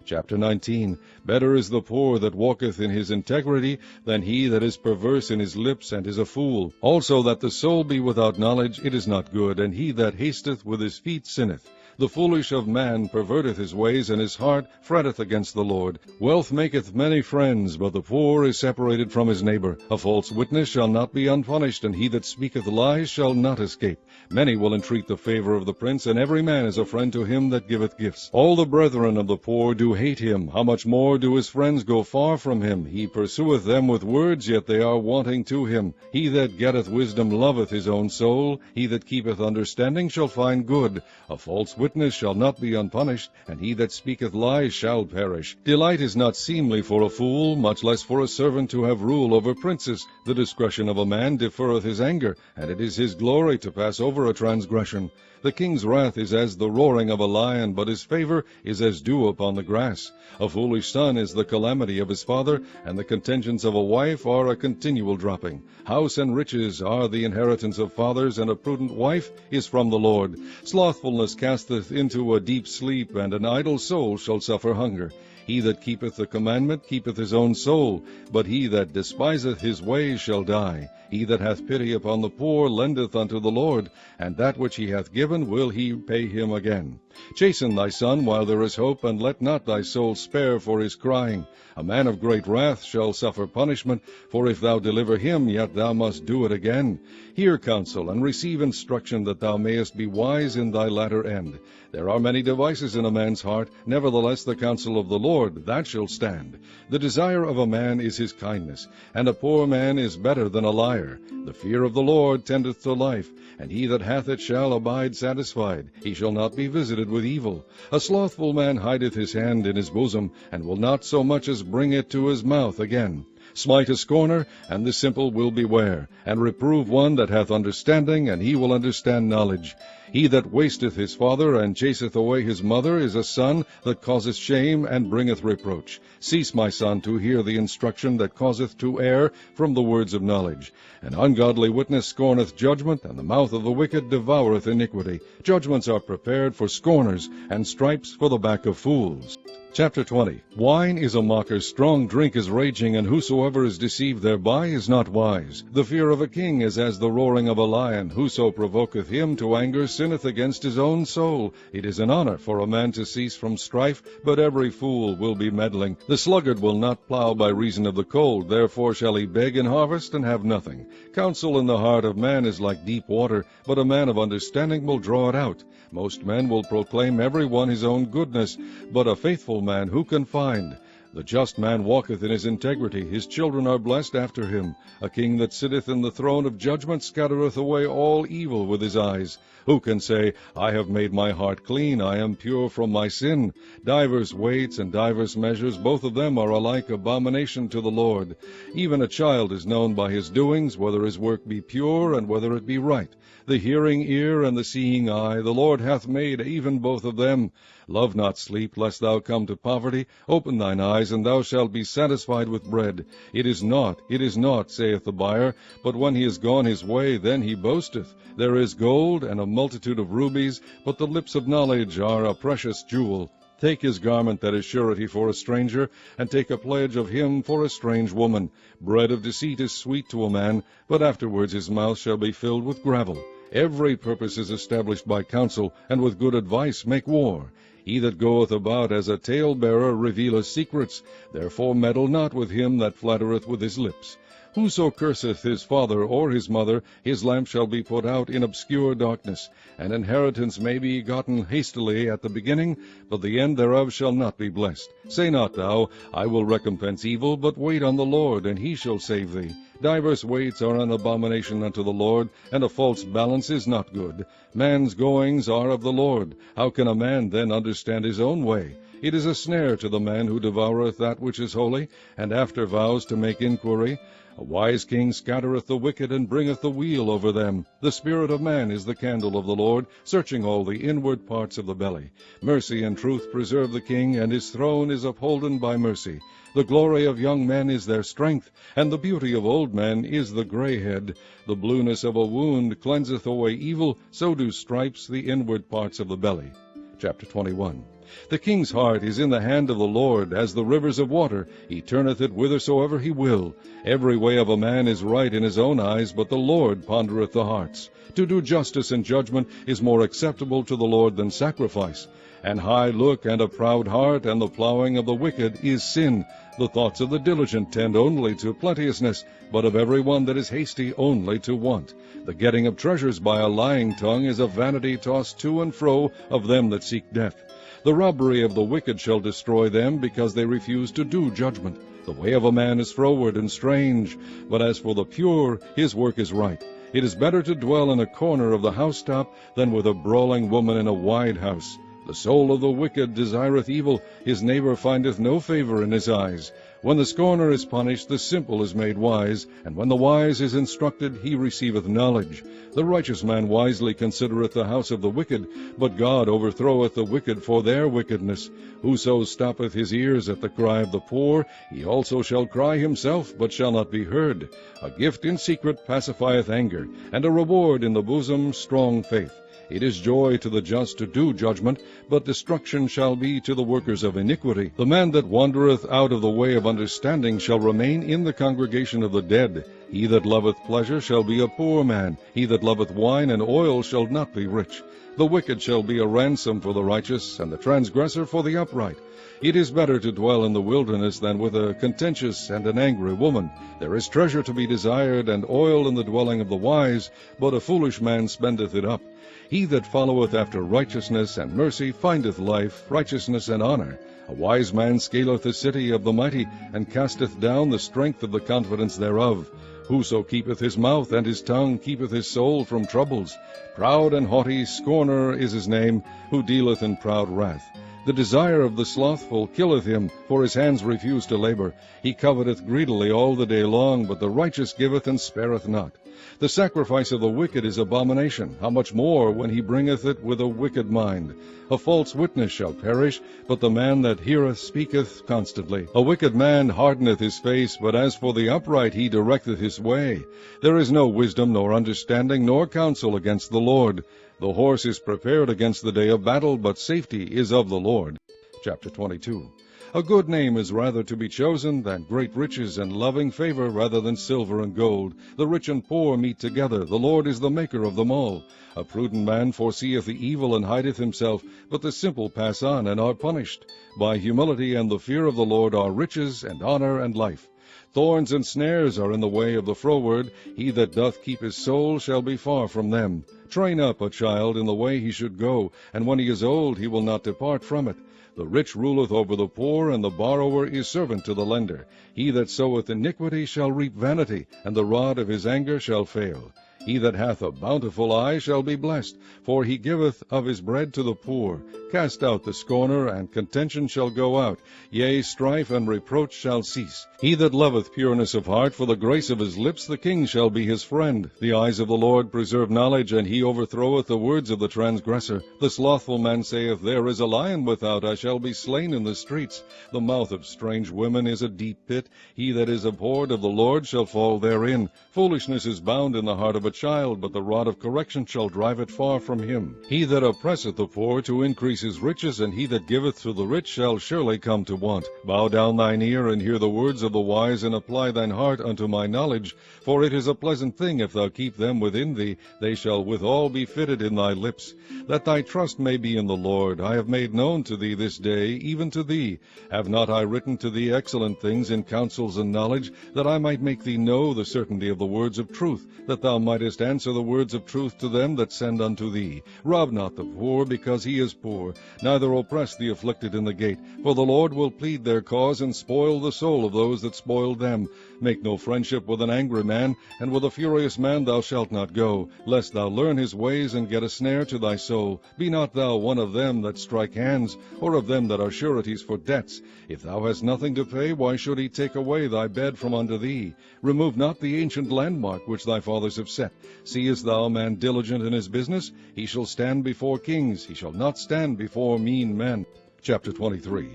Chapter 19. Better is the poor that walketh in his integrity, than he that is perverse in his lips and is a fool. Also that the soul be without knowledge, it is not good, and he that hasteth with his feet sinneth. The foolish of man perverteth his ways, and his heart fretteth against the Lord. Wealth maketh many friends, but the poor is separated from his neighbor. A false witness shall not be unpunished, and he that speaketh lies shall not escape. Many will entreat the favor of the prince, and every man is a friend to him that giveth gifts. All the brethren of the poor do hate him. How much more do his friends go far from him? He pursueth them with words, yet they are wanting to him. He that getteth wisdom loveth his own soul. He that keepeth understanding shall find good. A false witness shall not be unpunished, and he that speaketh lies shall perish. Delight is not seemly for a fool, much less for a servant to have rule over princes. The discretion of a man deferreth his anger, and it is his glory to pass over a transgression. The king's wrath is as the roaring of a lion, but his favor is as dew upon the grass. A foolish son is the calamity of his father, and the contentions of a wife are a continual dropping. House and riches are the inheritance of fathers, and a prudent wife is from the Lord. Slothfulness casteth into a deep sleep, and an idle soul shall suffer hunger. He that keepeth the commandment keepeth his own soul, but he that despiseth his ways shall die. He that hath pity upon the poor lendeth unto the Lord, and that which he hath given will he pay him again. Chasten thy son while there is hope, and let not thy soul spare for his crying. A man of great wrath shall suffer punishment, for if thou deliver him, yet thou must do it again. Hear counsel, and receive instruction, that thou mayest be wise in thy latter end. There are many devices in a man's heart, nevertheless the counsel of the Lord, that shall stand. The desire of a man is his kindness, and a poor man is better than a liar. The fear of the Lord tendeth to life, and he that hath it shall abide satisfied. He shall not be visited with evil. A slothful man hideth his hand in his bosom, and will not so much as bring it to his mouth again. Smite a scorner, and the simple will beware, and reprove one that hath understanding, and he will understand knowledge. He that wasteth his father, and chaseth away his mother, is a son that causeth shame, and bringeth reproach. Cease, my son, to hear the instruction that causeth to err from the words of knowledge. An ungodly witness scorneth judgment, and the mouth of the wicked devoureth iniquity. Judgments are prepared for scorners, and stripes for the back of fools. Chapter 20. Wine is a mocker, strong drink is raging, and whosoever is deceived thereby is not wise. The fear of a king is as the roaring of a lion. Whoso provoketh him to anger sinneth against his own soul. It is an honor for a man to cease from strife, but every fool will be meddling. The sluggard will not plow by reason of the cold, therefore shall he beg in harvest and have nothing. Counsel in the heart of man is like deep water, but a man of understanding will draw it out. Most men will proclaim every one his own goodness, but a faithful man who can find? The just man walketh in his integrity, his children are blessed after him. A king that sitteth in the throne of judgment scattereth away all evil with his eyes. Who can say, I have made my heart clean, I am pure from my sin? Divers weights and divers measures, both of them are alike abomination to the Lord. Even a child is known by his doings, whether his work be pure, and whether it be right. The hearing ear and the seeing eye, the Lord hath made even both of them. Love not sleep, lest thou come to poverty. Open thine eyes, and thou shalt be satisfied with bread. It is not, saith the buyer, but when he is gone his way, then he boasteth. There is gold and a multitude of rubies, but the lips of knowledge are a precious jewel. Take his garment that is surety for a stranger, and take a pledge of him for a strange woman. Bread of deceit is sweet to a man, but afterwards his mouth shall be filled with gravel. Every purpose is established by counsel, and with good advice make war. He that goeth about as a talebearer revealeth secrets. Therefore meddle not with him that flattereth with his lips. Whoso curseth his father or his mother, his lamp shall be put out in obscure darkness. An inheritance may be gotten hastily at the beginning, but the end thereof shall not be blessed. Say not thou, I will recompense evil, but wait on the Lord, and he shall save thee. Divers weights are an abomination unto the Lord, and a false balance is not good. Man's goings are of the Lord. How can a man then understand his own way? It is a snare to the man who devoureth that which is holy, and after vows to make inquiry. A wise king scattereth the wicked, and bringeth the weal over them. The spirit of man is the candle of the Lord, searching all the inward parts of the belly. Mercy and truth preserve the king, and his throne is upholden by mercy. The glory of young men is their strength, and the beauty of old men is the gray head. The blueness of a wound cleanseth away evil, so do stripes the inward parts of the belly. Chapter 21. The king's heart is in the hand of the Lord, as the rivers of water. He turneth it whithersoever he will. Every way of a man is right in his own eyes, but the Lord pondereth the hearts. To do justice and judgment is more acceptable to the Lord than sacrifice. An high look and a proud heart, and the plowing of the wicked is sin. The thoughts of the diligent tend only to plenteousness, but of every one that is hasty only to want. The getting of treasures by a lying tongue is a vanity tossed to and fro of them that seek death. The robbery of the wicked shall destroy them, because they refuse to do judgment. The way of a man is froward and strange, but as for the pure, his work is right. It is better to dwell in a corner of the housetop than with a brawling woman in a wide house. The soul of the wicked desireth evil, his neighbor findeth no favor in his eyes. When the scorner is punished, the simple is made wise, and when the wise is instructed, he receiveth knowledge. The righteous man wisely considereth the house of the wicked, but God overthroweth the wicked for their wickedness. Whoso stoppeth his ears at the cry of the poor, he also shall cry himself, but shall not be heard. A gift in secret pacifieth anger, and a reward in the bosom strong faith. It is joy to the just to do judgment, but destruction shall be to the workers of iniquity. The man that wandereth out of the way of understanding shall remain in the congregation of the dead. He that loveth pleasure shall be a poor man. He that loveth wine and oil shall not be rich. The wicked shall be a ransom for the righteous, and the transgressor for the upright. It is better to dwell in the wilderness than with a contentious and an angry woman. There is treasure to be desired, and oil in the dwelling of the wise, but a foolish man spendeth it up. He that followeth after righteousness and mercy findeth life, righteousness, and honor. A wise man scaleth the city of the mighty, and casteth down the strength of the confidence thereof. Whoso keepeth his mouth and his tongue keepeth his soul from troubles. Proud and haughty scorner is his name, who dealeth in proud wrath. The desire of the slothful killeth him, for his hands refuse to labor. He coveteth greedily all the day long, but the righteous giveth and spareth not. The sacrifice of the wicked is abomination, how much more when he bringeth it with a wicked mind. A false witness shall perish, but the man that heareth speaketh constantly. A wicked man hardeneth his face, but as for the upright he directeth his way. There is no wisdom, nor understanding, nor counsel against the Lord. The horse is prepared against the day of battle, but safety is of the Lord. Chapter 22. A good name is rather to be chosen than great riches, and loving favor rather than silver and gold. The rich and poor meet together. The Lord is the maker of them all. A prudent man foreseeth the evil and hideth himself, but the simple pass on and are punished. By humility and the fear of the Lord are riches and honor and life. Thorns and snares are in the way of the froward. He that doth keep his soul shall be far from them. Train up a child in the way he should go, and when he is old he will not depart from it. The rich ruleth over the poor, and the borrower is servant to the lender. He that soweth iniquity shall reap vanity, and the rod of his anger shall fail. He that hath a bountiful eye shall be blessed, for he giveth of his bread to the poor. Cast out the scorner, and contention shall go out. Yea, strife and reproach shall cease. He that loveth pureness of heart, for the grace of his lips, the king shall be his friend. The eyes of the Lord preserve knowledge, and he overthroweth the words of the transgressor. The slothful man saith, There is a lion without, I shall be slain in the streets. The mouth of strange women is a deep pit. He that is abhorred of the Lord shall fall therein. Foolishness is bound in the heart of a child, but the rod of correction shall drive it far from him. He that oppresseth the poor to increase his riches, and he that giveth to the rich shall surely come to want. Bow down thine ear, and hear the words of the wise, and apply thine heart unto my knowledge. For it is a pleasant thing if thou keep them within thee, they shall withal be fitted in thy lips. That thy trust may be in the Lord. I have made known to thee this day, even to thee. Have not I written to thee excellent things in counsels and knowledge, that I might make thee know the certainty of the words of truth, that thou mightest answer the words of truth to them that send unto thee? Rob not the poor, because he is poor, neither oppress the afflicted in the gate. For the Lord will plead their cause, and spoil the soul of those that spoil them. Make no friendship with an angry man, and with a furious man thou shalt not go, lest thou learn his ways, and get a snare to thy soul. Be not thou one of them that strike hands, or of them that are sureties for debts. If thou hast nothing to pay, why should he take away thy bed from under thee? Remove not the ancient landmark which thy fathers have set. Seest thou a man diligent in his business? He shall stand before kings, he shall not stand before mean men. Chapter 23.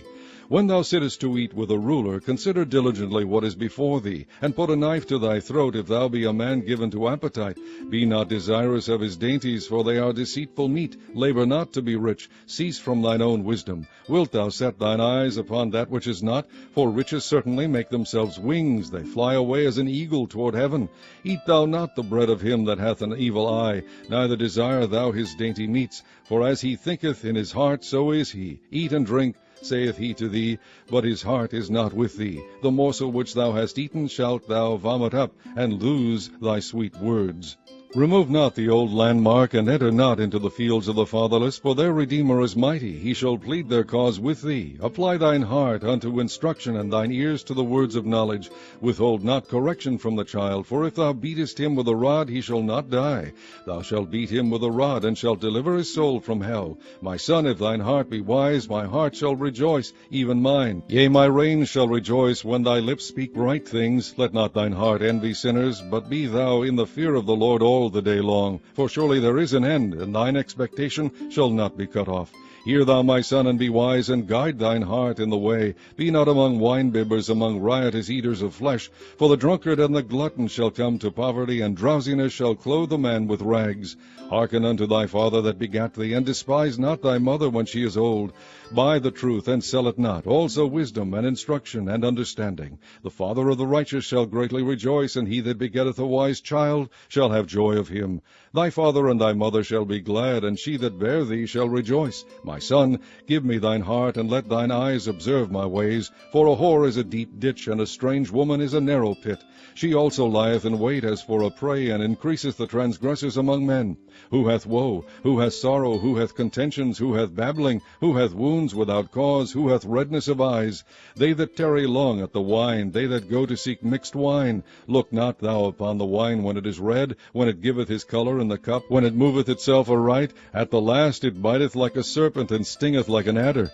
When thou sittest to eat with a ruler, consider diligently what is before thee, and put a knife to thy throat, if thou be a man given to appetite. Be not desirous of his dainties, for they are deceitful meat. Labor not to be rich. Cease from thine own wisdom. Wilt thou set thine eyes upon that which is not? For riches certainly make themselves wings. They fly away as an eagle toward heaven. Eat thou not the bread of him that hath an evil eye, neither desire thou his dainty meats. For as he thinketh in his heart, so is he. Eat and drink, saith he to thee, but his heart is not with thee. The morsel which thou hast eaten shalt thou vomit up, and lose thy sweet words. Remove not the old landmark, and enter not into the fields of the fatherless, for their Redeemer is mighty. He shall plead their cause with thee. Apply thine heart unto instruction, and thine ears to the words of knowledge. Withhold not correction from the child, for if thou beatest him with a rod, he shall not die. Thou shalt beat him with a rod, and shalt deliver his soul from hell. My son, if thine heart be wise, my heart shall rejoice, even mine. Yea, my reins shall rejoice when thy lips speak right things. Let not thine heart envy sinners, but be thou in the fear of the Lord all the day long. For surely there is an end, and thine expectation shall not be cut off. Hear thou, my son, and be wise, and guide thine heart in the way. Be not among winebibbers, among riotous eaters of flesh. For the drunkard and the glutton shall come to poverty, and drowsiness shall clothe the man with rags. Hearken unto thy father that begat thee, and despise not thy mother when she is old. Buy the truth, and sell it not, also wisdom, and instruction, and understanding. The father of the righteous shall greatly rejoice, and he that begetteth a wise child shall have joy of him. Thy father and thy mother shall be glad, and she that bare thee shall rejoice. My son, give me thine heart, and let thine eyes observe my ways. For a whore is a deep ditch, and a strange woman is a narrow pit. She also lieth in wait as for a prey, and increaseth the transgressors among men. Who hath woe? Who hath sorrow? Who hath contentions? Who hath babbling? Who hath wounds without cause? Who hath redness of eyes? They that tarry long at the wine, they that go to seek mixed wine. Look not thou upon the wine when it is red, when it giveth his color in the cup, when it moveth itself aright. At the last it biteth like a serpent, and stingeth like an adder.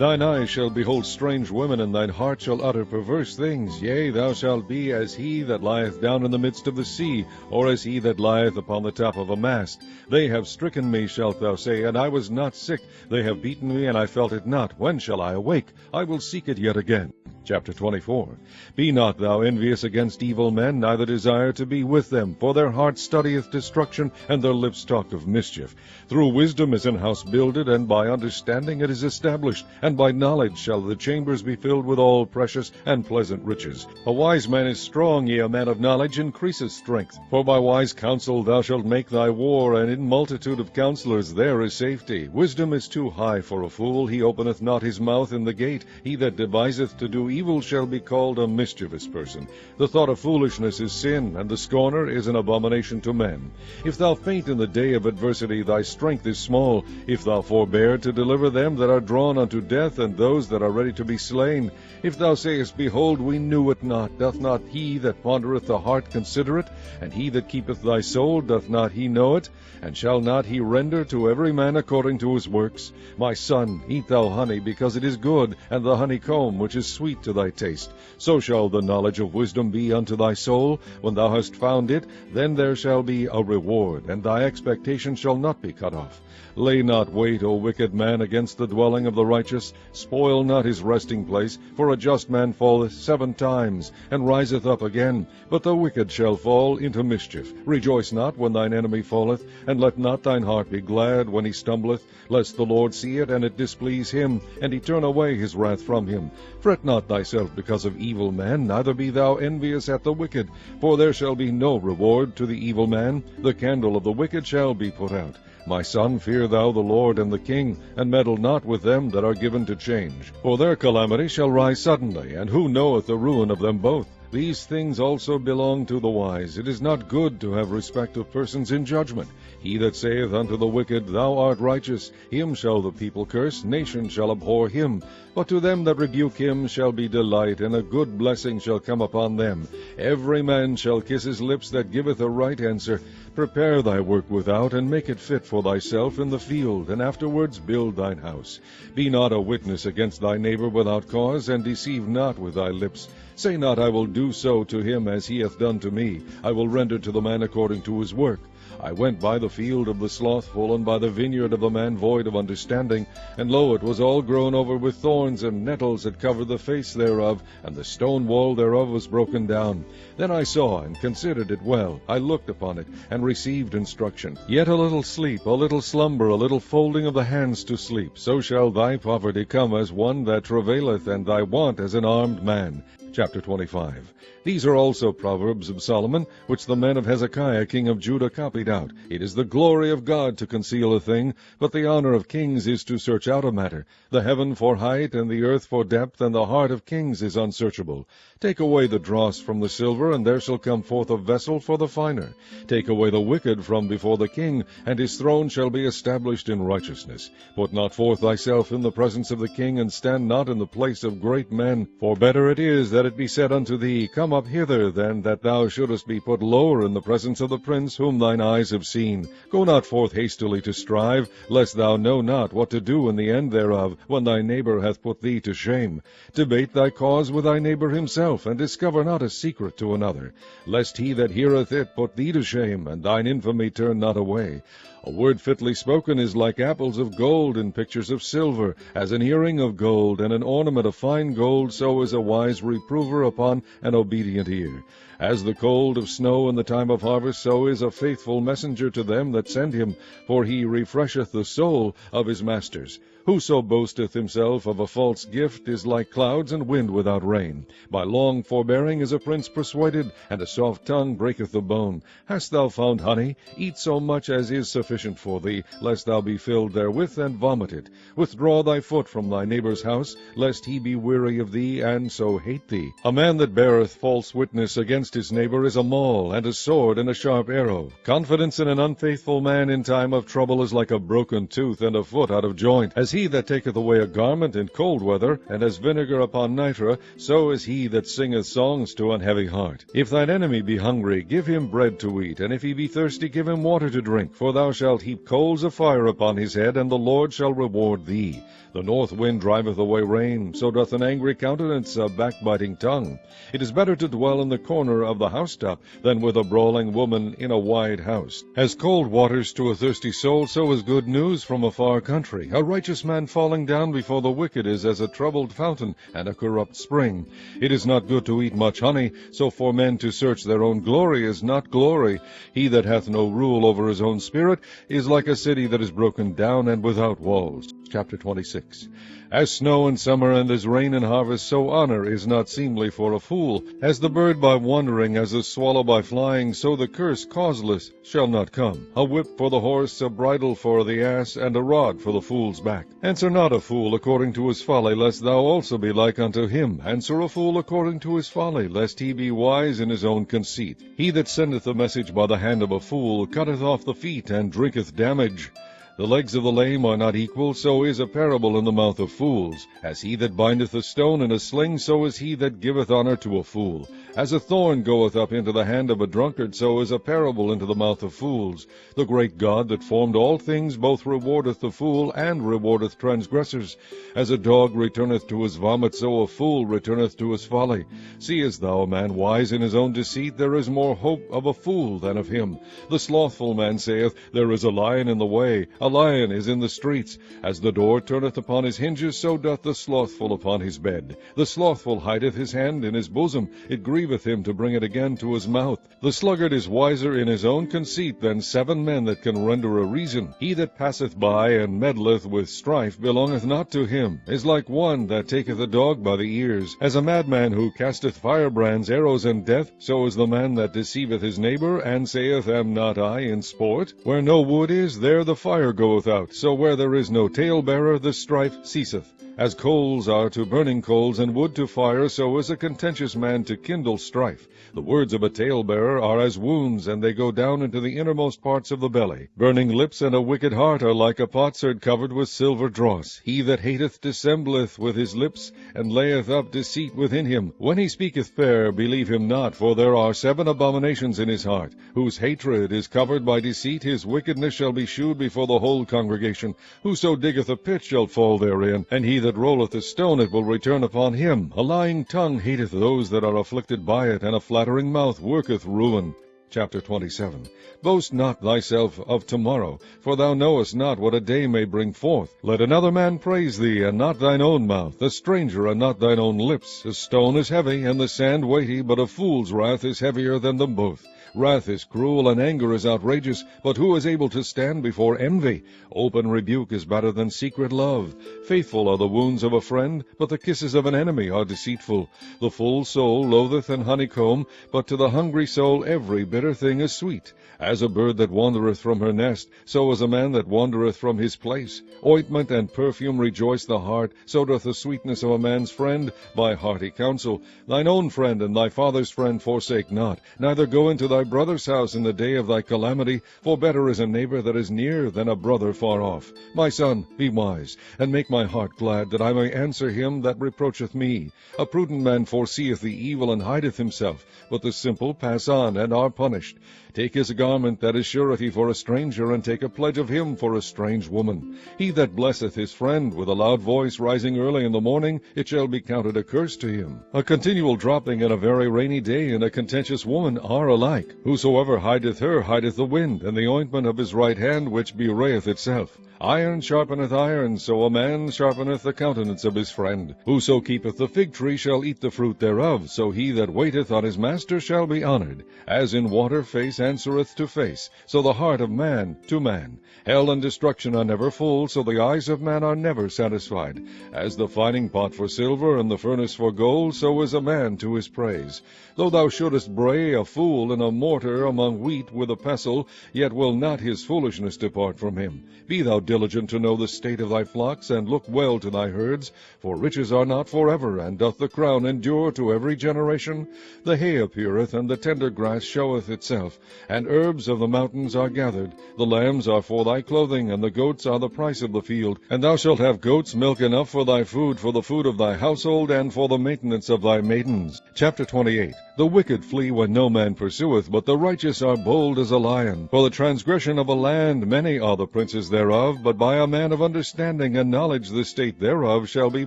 Thine eyes shall behold strange women, and thine heart shall utter perverse things. Yea, thou shalt be as he that lieth down in the midst of the sea, or as he that lieth upon the top of a mast. They have stricken me, shalt thou say, and I was not sick. They have beaten me, and I felt it not. When shall I awake? I will seek it yet again. Chapter 24. Be not thou envious against evil men, neither desire to be with them, for their heart studieth destruction, and their lips talk of mischief. Through wisdom is an house builded, and by understanding it is established, and by knowledge shall the chambers be filled with all precious and pleasant riches. A wise man is strong, yea, a man of knowledge increaseth strength. For by wise counsel thou shalt make thy war, and in multitude of counselors there is safety. Wisdom is too high for a fool, he openeth not his mouth in the gate. He that deviseth to do evil shall be called a mischievous person. The thought of foolishness is sin, and the scorner is an abomination to men. If thou faint in the day of adversity, thy strength is small. If thou forbear to deliver them that are drawn unto death, and those that are ready to be slain. If thou sayest, Behold, we knew it not, doth not he that pondereth the heart consider it? And he that keepeth thy soul, doth not he know it? And shall not he render to every man according to his works? My son, eat thou honey, because it is good, and the honeycomb, which is sweet to thy taste. So shall the knowledge of wisdom be unto thy soul. When thou hast found it, then there shall be a reward, and thy expectation shall not be cut off. Lay not wait, O wicked man, against the dwelling of the righteous. Spoil not his resting place, for a just man falleth 7 times, and riseth up again. But the wicked shall fall into mischief. Rejoice not when thine enemy falleth, and let not thine heart be glad when he stumbleth, lest the Lord see it, and it displease him, and he turn away his wrath from him. Fret not thyself because of evil men, neither be thou envious at the wicked, for there shall be no reward to the evil man. The candle of the wicked shall be put out. My son, fear thou the Lord and the king, and meddle not with them that are given to change. For their calamity shall rise suddenly, and who knoweth the ruin of them both? These things also belong to the wise. It is not good to have respect of persons in judgment. He that saith unto the wicked, Thou art righteous, him shall the people curse, nations shall abhor him. But to them that rebuke him shall be delight, and a good blessing shall come upon them. Every man shall kiss his lips that giveth a right answer. Prepare thy work without, and make it fit for thyself in the field, and afterwards build thine house. Be not a witness against thy neighbor without cause, and deceive not with thy lips. Say not, I will do so to him as he hath done to me. I will render to the man according to his work. I went by the field of the slothful, and by the vineyard of the man void of understanding. And lo, it was all grown over with thorns, and nettles had covered the face thereof, and the stone wall thereof was broken down. Then I saw, and considered it well. I looked upon it, and received instruction. Yet a little sleep, a little slumber, a little folding of the hands to sleep. So shall thy poverty come as one that travaileth, and thy want as an armed man. Chapter 25. These are also Proverbs of Solomon, which the men of Hezekiah king of Judah copied out. It is the glory of God to conceal a thing, but the honor of kings is to search out a matter. The heaven for height, and the earth for depth, and the heart of kings is unsearchable. Take away the dross from the silver, and there shall come forth a vessel for the finer. Take away the wicked from before the king, and his throne shall be established in righteousness. Put not forth thyself in the presence of the king, and stand not in the place of great men. For better it is that it be said unto thee, Come up hither, than that thou shouldest be put lower in the presence of the prince whom thine eyes have seen. Go not forth hastily to strive, lest thou know not what to do in the end thereof, when thy neighbor hath put thee to shame. Debate thy cause with thy neighbor himself, and discover not a secret to another, lest he that heareth it put thee to shame, and thine infamy turn not away. A word fitly spoken is like apples of gold in pictures of silver, as an earring of gold, and an ornament of fine gold, so is a wise reprover upon an obedient ear. As the cold of snow in the time of harvest, so is a faithful messenger to them that send him, for he refresheth the soul of his masters. Whoso boasteth himself of a false gift is like clouds and wind without rain. By long forbearing is a prince persuaded, and a soft tongue breaketh the bone. Hast thou found honey? Eat so much as is sufficient for thee, lest thou be filled therewith and vomit it. Withdraw thy foot from thy neighbor's house, lest he be weary of thee, and so hate thee. A man that beareth false witness against his neighbor is a maul, and a sword, and a sharp arrow. Confidence in an unfaithful man in time of trouble is like a broken tooth, and a foot out of joint. As he that taketh away a garment in cold weather, and as vinegar upon nitre, so is he that singeth songs to an heavy heart. If thine enemy be hungry, give him bread to eat, and if he be thirsty, give him water to drink. For thou shalt heap coals of fire upon his head, and the Lord shall reward thee. The north wind driveth away rain, so doth an angry countenance a backbiting tongue. It is better to dwell in the corner corner of the housetop than with a brawling woman in a wide house. As cold waters to a thirsty soul, so is good news from a far country. A righteous man falling down before the wicked is as a troubled fountain and a corrupt spring. It is not good to eat much honey, so for men to search their own glory is not glory. He that hath no rule over his own spirit is like a city that is broken down and without walls. Chapter 26. As snow in summer and as rain in harvest, so honor is not seemly for a fool. As the bird by wandering, as the swallow by flying, so the curse causeless shall not come. A whip for the horse, a bridle for the ass, and a rod for the fool's back. Answer not a fool according to his folly, lest thou also be like unto him. Answer a fool according to his folly, lest he be wise in his own conceit. He that sendeth a message by the hand of a fool cutteth off the feet, and drinketh damage. The legs of the lame are not equal, so is a parable in the mouth of fools. As he that bindeth a stone in a sling, so is he that giveth honor to a fool. As a thorn goeth up into the hand of a drunkard, so is a parable into the mouth of fools. The great God that formed all things both rewardeth the fool and rewardeth transgressors. As a dog returneth to his vomit, so a fool returneth to his folly. Seest thou a man wise in his own deceit? There is more hope of a fool than of him. The slothful man saith, There is a lion in the way, a lion is in the streets. As the door turneth upon his hinges, so doth the slothful upon his bed. The slothful hideth his hand in his bosom, it grieveth him to bring it again to his mouth. The sluggard is wiser in his own conceit than 7 men that can render a reason. He that passeth by and meddleth with strife belongeth not to him, is like one that taketh a dog by the ears. As a madman who casteth firebrands, arrows, and death, so is the man that deceiveth his neighbor, and saith, Am not I in sport? Where no wood is, there the fire goeth out, so where there is no talebearer, the strife ceaseth. As coals are to burning coals, and wood to fire, so is a contentious man to kindle strife. The words of a talebearer are as wounds, and they go down into the innermost parts of the belly. Burning lips and a wicked heart are like a potsherd covered with silver dross. He that hateth dissembleth with his lips, and layeth up deceit within him. When he speaketh fair, believe him not, for there are 7 abominations in his heart. Whose hatred is covered by deceit, his wickedness shall be shewed before the whole congregation. Whoso diggeth a pit shall fall therein, and he that rolleth a stone, it will return upon him. A lying tongue hateth those that are afflicted by it, and a flattering mouth worketh ruin. Chapter 27. Boast not thyself of tomorrow, for thou knowest not what a day may bring forth. Let another man praise thee, and not thine own mouth, a stranger, and not thine own lips. A stone is heavy, and the sand weighty, but a fool's wrath is heavier than them both. Wrath is cruel, and anger is outrageous, but who is able to stand before envy? Open rebuke is better than secret love. Faithful are the wounds of a friend, but the kisses of an enemy are deceitful. The full soul loatheth an honeycomb, but to the hungry soul every bitter thing is sweet. As a bird that wandereth from her nest, so is a man that wandereth from his place. Ointment and perfume rejoice the heart, so doth the sweetness of a man's friend by hearty counsel. Thine own friend and thy father's friend forsake not, neither go into thy brother's house in the day of thy calamity, for better is a neighbor that is near than a brother far off. My son, be wise, and make my heart glad, that I may answer him that reproacheth me. A prudent man foreseeth the evil and hideth himself, but the simple pass on and are punished. Take his garment that is surety for a stranger, and take a pledge of him for a strange woman. He that blesseth his friend with a loud voice rising early in the morning, it shall be counted a curse to him. A continual dropping and a very rainy day and a contentious woman are alike. Whosoever hideth her hideth the wind, and the ointment of his right hand which bewrayeth itself. Iron sharpeneth iron, so a man sharpeneth the countenance of his friend. Whoso keepeth the fig tree shall eat the fruit thereof, so he that waiteth on his master shall be honored. As in water face answereth to face, so the heart of man to man. Hell and destruction are never full, so the eyes of man are never satisfied. As the fining pot for silver and the furnace for gold, so is a man to his praise. Though thou shouldest bray a fool in a mortar among wheat with a pestle, yet will not his foolishness depart from him. Be thou diligent to know the state of thy flocks, and look well to thy herds, for riches are not forever, and doth the crown endure to every generation? The hay appeareth, and the tender grass showeth itself, and herbs of the mountains are gathered. The lambs are for thy clothing, and the goats are the price of the field. And thou shalt have goats' milk enough for thy food, for the food of thy household, and for the maintenance of thy maidens. Chapter 28. The wicked flee when no man pursueth, but the righteous are bold as a lion. For the transgression of a land many are the princes thereof, but by a man of understanding and knowledge the state thereof shall be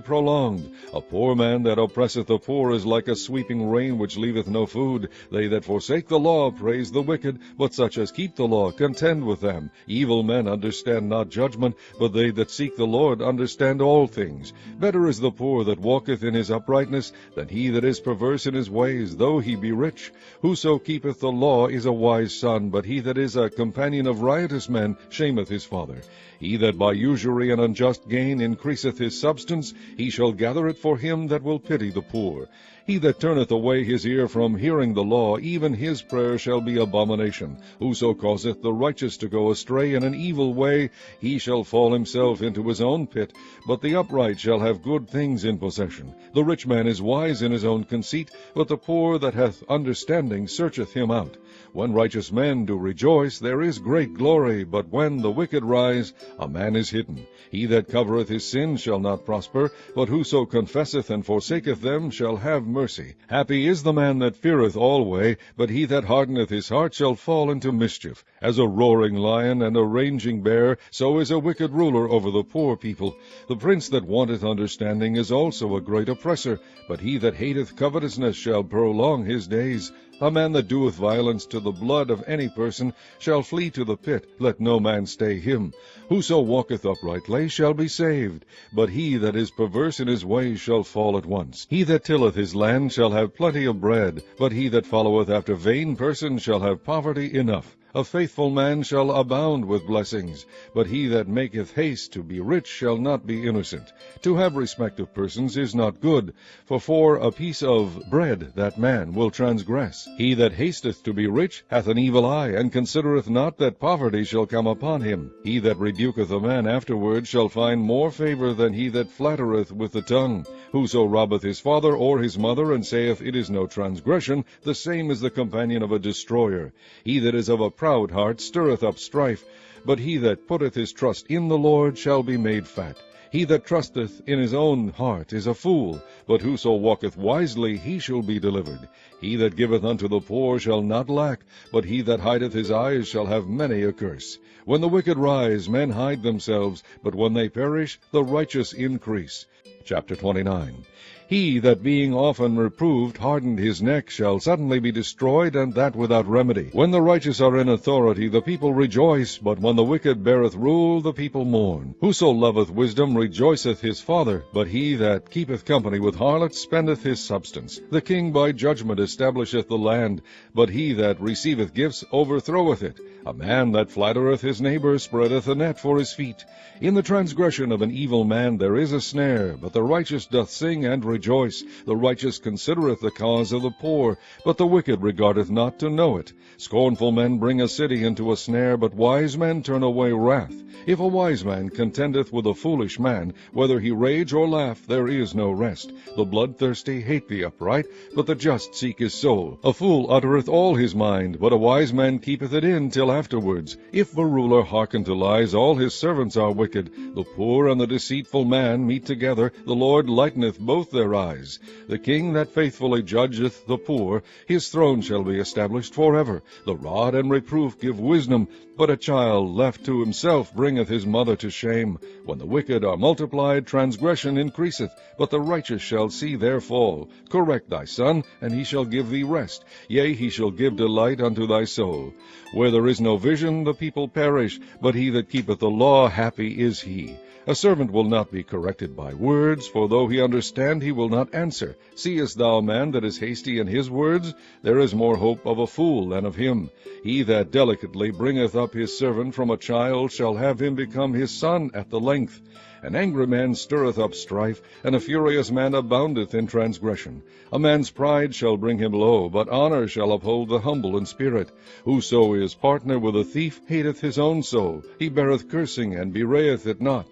prolonged. A poor man that oppresseth the poor is like a sweeping rain which leaveth no food. They that forsake the law praise the wicked, but such as keep the law contend with them. Evil men understand not judgment, but they that seek the Lord understand all things. Better is the poor that walketh in his uprightness than he that is perverse in his ways, though he be rich. Whoso keepeth the law is a wise son, but he that is a companion of riotous men shameth his father. He that by usury and unjust gain increaseth his substance, he shall gather it for him that will pity the poor. He that turneth away his ear from hearing the law, even his prayer shall be abomination. Whoso causeth the righteous to go astray in an evil way, he shall fall himself into his own pit. But the upright shall have good things in possession. The rich man is wise in his own conceit, but the poor that hath understanding searcheth him out. When righteous men do rejoice, there is great glory, but when the wicked rise, a man is hidden. He that covereth his sins shall not prosper, but whoso confesseth and forsaketh them shall have mercy. Happy is the man that feareth alway, but he that hardeneth his heart shall fall into mischief. As a roaring lion and a raging bear, so is a wicked ruler over the poor people. The prince that wanteth understanding is also a great oppressor, but he that hateth covetousness shall prolong his days. A man that doeth violence to the blood of any person shall flee to the pit. Let no man stay him. Whoso walketh uprightly shall be saved, but he that is perverse in his ways shall fall at once. He that tilleth his land shall have plenty of bread, but he that followeth after vain persons shall have poverty enough. A faithful man shall abound with blessings, but he that maketh haste to be rich shall not be innocent. To have respect of persons is not good, for a piece of bread that man will transgress. He that hasteth to be rich hath an evil eye, and considereth not that poverty shall come upon him. He that rebuketh a man afterward shall find more favor than he that flattereth with the tongue. Whoso robbeth his father or his mother, and saith, It is no transgression, the same is the companion of a destroyer. He that is of a proud heart stirreth up strife, but he that putteth his trust in the Lord shall be made fat. He that trusteth in his own heart is a fool, but whoso walketh wisely, he shall be delivered. He that giveth unto the poor shall not lack, but he that hideth his eyes shall have many a curse. When the wicked rise, men hide themselves, but when they perish, the righteous increase. Chapter 29. He that being often reproved hardened his neck shall suddenly be destroyed, and that without remedy. When the righteous are in authority, the people rejoice, but when the wicked beareth rule, the people mourn. Whoso loveth wisdom rejoiceth his father, but he that keepeth company with harlots spendeth his substance. The king by judgment establisheth the land, but he that receiveth gifts overthroweth it. A man that flattereth his neighbor spreadeth a net for his feet. In the transgression of an evil man there is a snare, but the righteous doth sing and rejoice. The righteous considereth the cause of the poor, but the wicked regardeth not to know it. Scornful men bring a city into a snare, but wise men turn away wrath. If a wise man contendeth with a foolish man, whether he rage or laugh, there is no rest. The bloodthirsty hate the upright, but the just seek his soul. A fool uttereth all his mind, but a wise man keepeth it in till afterwards. If a ruler hearken to lies, all his servants are wicked. The poor and the deceitful man meet together, the Lord lighteneth both their eyes. The king that faithfully judgeth the poor, his throne shall be established forever. The rod and reproof give wisdom, but a child left to himself bringeth his mother to shame. When the wicked are multiplied, transgression increaseth, but the righteous shall see their fall. Correct thy son, and he shall give thee rest. Yea, he shall give delight unto thy soul. Where there is no vision, the people perish, but he that keepeth the law, happy is he. A servant will not be corrected by words, for though he understand, he will not answer. Seest thou a man that is hasty in his words? There is more hope of a fool than of him. He that delicately bringeth up his servant from a child shall have him become his son at the length. An angry man stirreth up strife, and a furious man aboundeth in transgression. A man's pride shall bring bring him low, but honor shall uphold the humble in spirit. Whoso is partner with a thief hateth his own soul. He beareth cursing, and bewrayeth it not.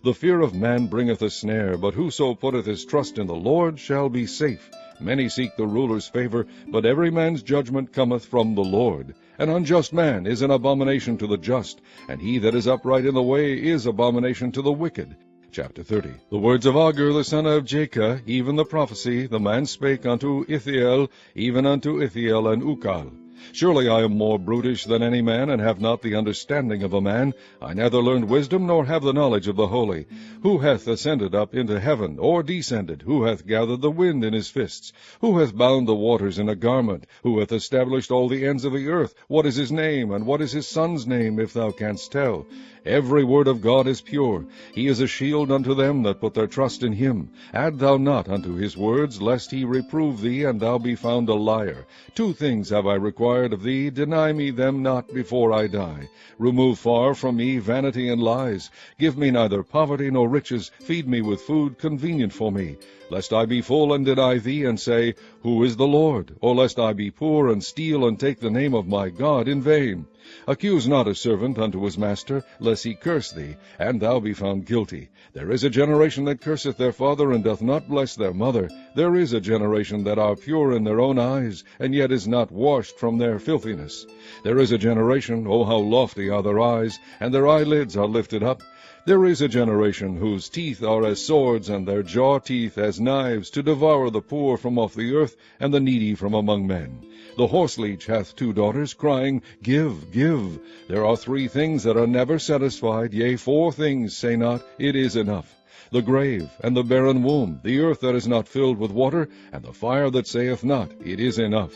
The fear of man bringeth a snare, but whoso putteth his trust in the Lord shall be safe. Many seek the ruler's favor, but every man's judgment cometh from the Lord. An unjust man is an abomination to the just, and he that is upright in the way is abomination to the wicked. Chapter 30. The words of Agur the son of Jakeh, even the prophecy, the man spake unto Ithiel, even unto Ithiel and Ukal. Surely I am more brutish than any man, and have not the understanding of a man. I neither learned wisdom, nor have the knowledge of the holy. Who hath ascended up into heaven, or descended? Who hath gathered the wind in his fists? Who hath bound the waters in a garment? Who hath established all the ends of the earth? What is his name, and what is his son's name, if thou canst tell? Every word of God is pure. He is a shield unto them that put their trust in him. Add thou not unto his words, lest he reprove thee, and thou be found a liar. 2 things have I required of thee, deny me them not before I die. Remove far from me vanity and lies. Give me neither poverty nor riches. Feed me with food convenient for me. Lest I be full and deny thee, and say, Who is the Lord? Or lest I be poor, and steal, and take the name of my God in vain. Accuse not a servant unto his master, lest he curse thee, and thou be found guilty. There is a generation that curseth their father, and doth not bless their mother. There is a generation that are pure in their own eyes, and yet is not washed from their filthiness. There is a generation, O how lofty are their eyes, and their eyelids are lifted up. There is a generation whose teeth are as swords, and their jaw teeth as knives, to devour the poor from off the earth, and the needy from among men. The horseleech hath 2 daughters, crying, Give, give. There are 3 things that are never satisfied, yea, 4 things say not, It is enough. The grave, and the barren womb, the earth that is not filled with water, and the fire that saith not, It is enough.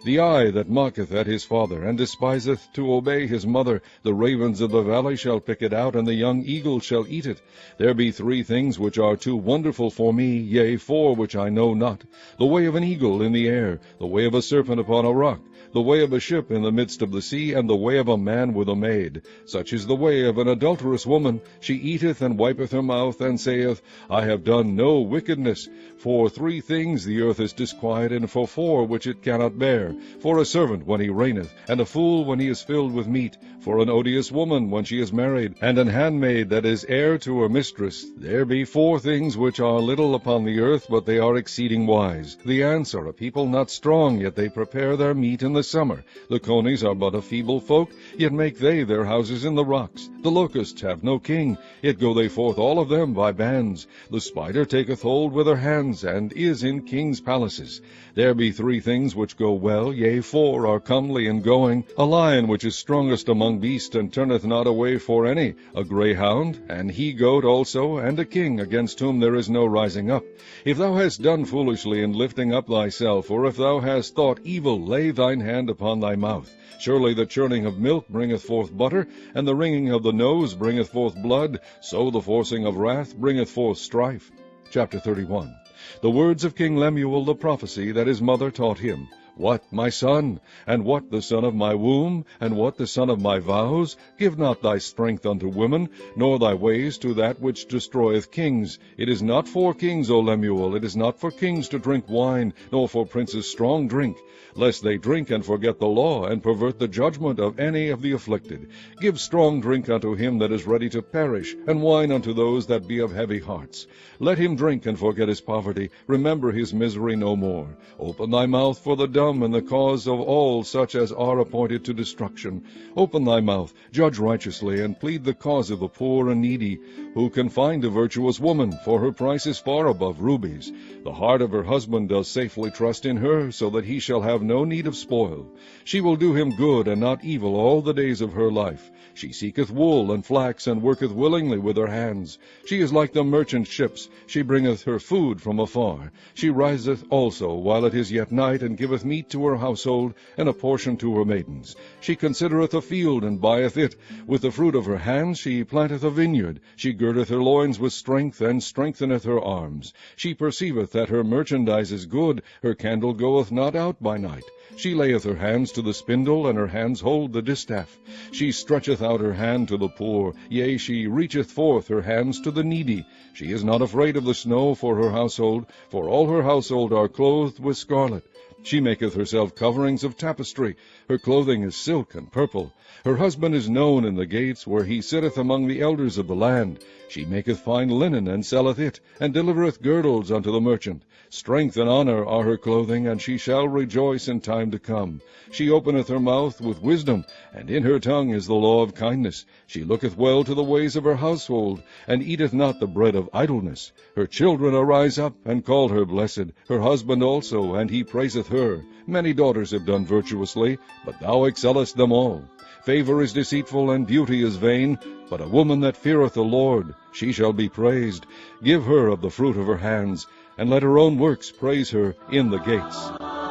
The eye that mocketh at his father, and despiseth to obey his mother, the ravens of the valley shall pick it out, and the young eagle shall eat it. There be 3 things which are too wonderful for me, yea, 4 which I know not. The way of an eagle in the air, the way of a serpent upon a rock, the way of a ship in the midst of the sea, and the way of a man with a maid. Such is the way of an adulterous woman. She eateth and wipeth her mouth, and saith, I have done no wickedness. For 3 things the earth is disquieted, and for 4 which it cannot bear. For a servant when he reigneth, and a fool when he is filled with meat. For an odious woman when she is married, and an handmaid that is heir to her mistress. There be 4 things which are little upon the earth, but they are exceeding wise. The ants are a people not strong, yet they prepare their meat in the summer. The conies are but a feeble folk, yet make they their houses in the rocks. The locusts have no king, yet go they forth all of them by bands. The spider taketh hold with her hands, and is in kings' palaces. There be 3 things which go well, yea, 4 are comely in going. A lion which is strongest among beasts, and turneth not away for any. A greyhound, an he-goat also, and a king, against whom there is no rising up. If thou hast done foolishly in lifting up thyself, or if thou hast thought evil, lay thine hand upon thy mouth. Surely the churning of milk bringeth forth butter, and the wringing of the nose bringeth forth blood, so the forcing of wrath bringeth forth strife. Chapter 31. The words of King Lemuel the prophecy that his mother taught him. What, my son? And what the son of my womb? And what the son of my vows? Give not thy strength unto women, nor thy ways to that which destroyeth kings. It is not for kings, O Lemuel, it is not for kings to drink wine, nor for princes strong drink, lest they drink and forget the law, and pervert the judgment of any of the afflicted. Give strong drink unto him that is ready to perish, and wine unto those that be of heavy hearts. Let him drink and forget his poverty, remember his misery no more. Open thy mouth for the dumb, and the cause of all such as are appointed to destruction. Open thy mouth, judge righteously, and plead the cause of the poor and needy. Who can find a virtuous woman? For her price is far above rubies. The heart of her husband does safely trust in her, so that he shall have no need of spoil. She will do him good and not evil all the days of her life. She seeketh wool and flax, and worketh willingly with her hands. She is like the merchant ships. She bringeth her food from afar. She riseth also while it is yet night, and giveth meat to her household, and a portion to her maidens. She considereth a field, and buyeth it. With the fruit of her hands she planteth a vineyard. She girdeth her loins with strength, and strengtheneth her arms. She perceiveth that her merchandise is good. Her candle goeth not out by night. She layeth her hands to the spindle, and her hands hold the distaff. She stretcheth out her hand to the poor, yea, she reacheth forth her hands to the needy. She is not afraid of the snow for her household, for all her household are clothed with scarlet. She maketh herself coverings of tapestry. Her clothing is silk and purple. Her husband is known in the gates, where he sitteth among the elders of the land. She maketh fine linen, and selleth it, and delivereth girdles unto the merchant. Strength and honor are her clothing, and she shall rejoice in time to come. She openeth her mouth with wisdom, and in her tongue is the law of kindness. She looketh well to the ways of her household, and eateth not the bread of idleness. Her children arise up, and call her blessed, her husband also, and he praiseth her. Many daughters have done virtuously, but thou excellest them all. Favor is deceitful, and beauty is vain, but a woman that feareth the Lord, she shall be praised. Give her of the fruit of her hands, and let her own works praise her in the gates.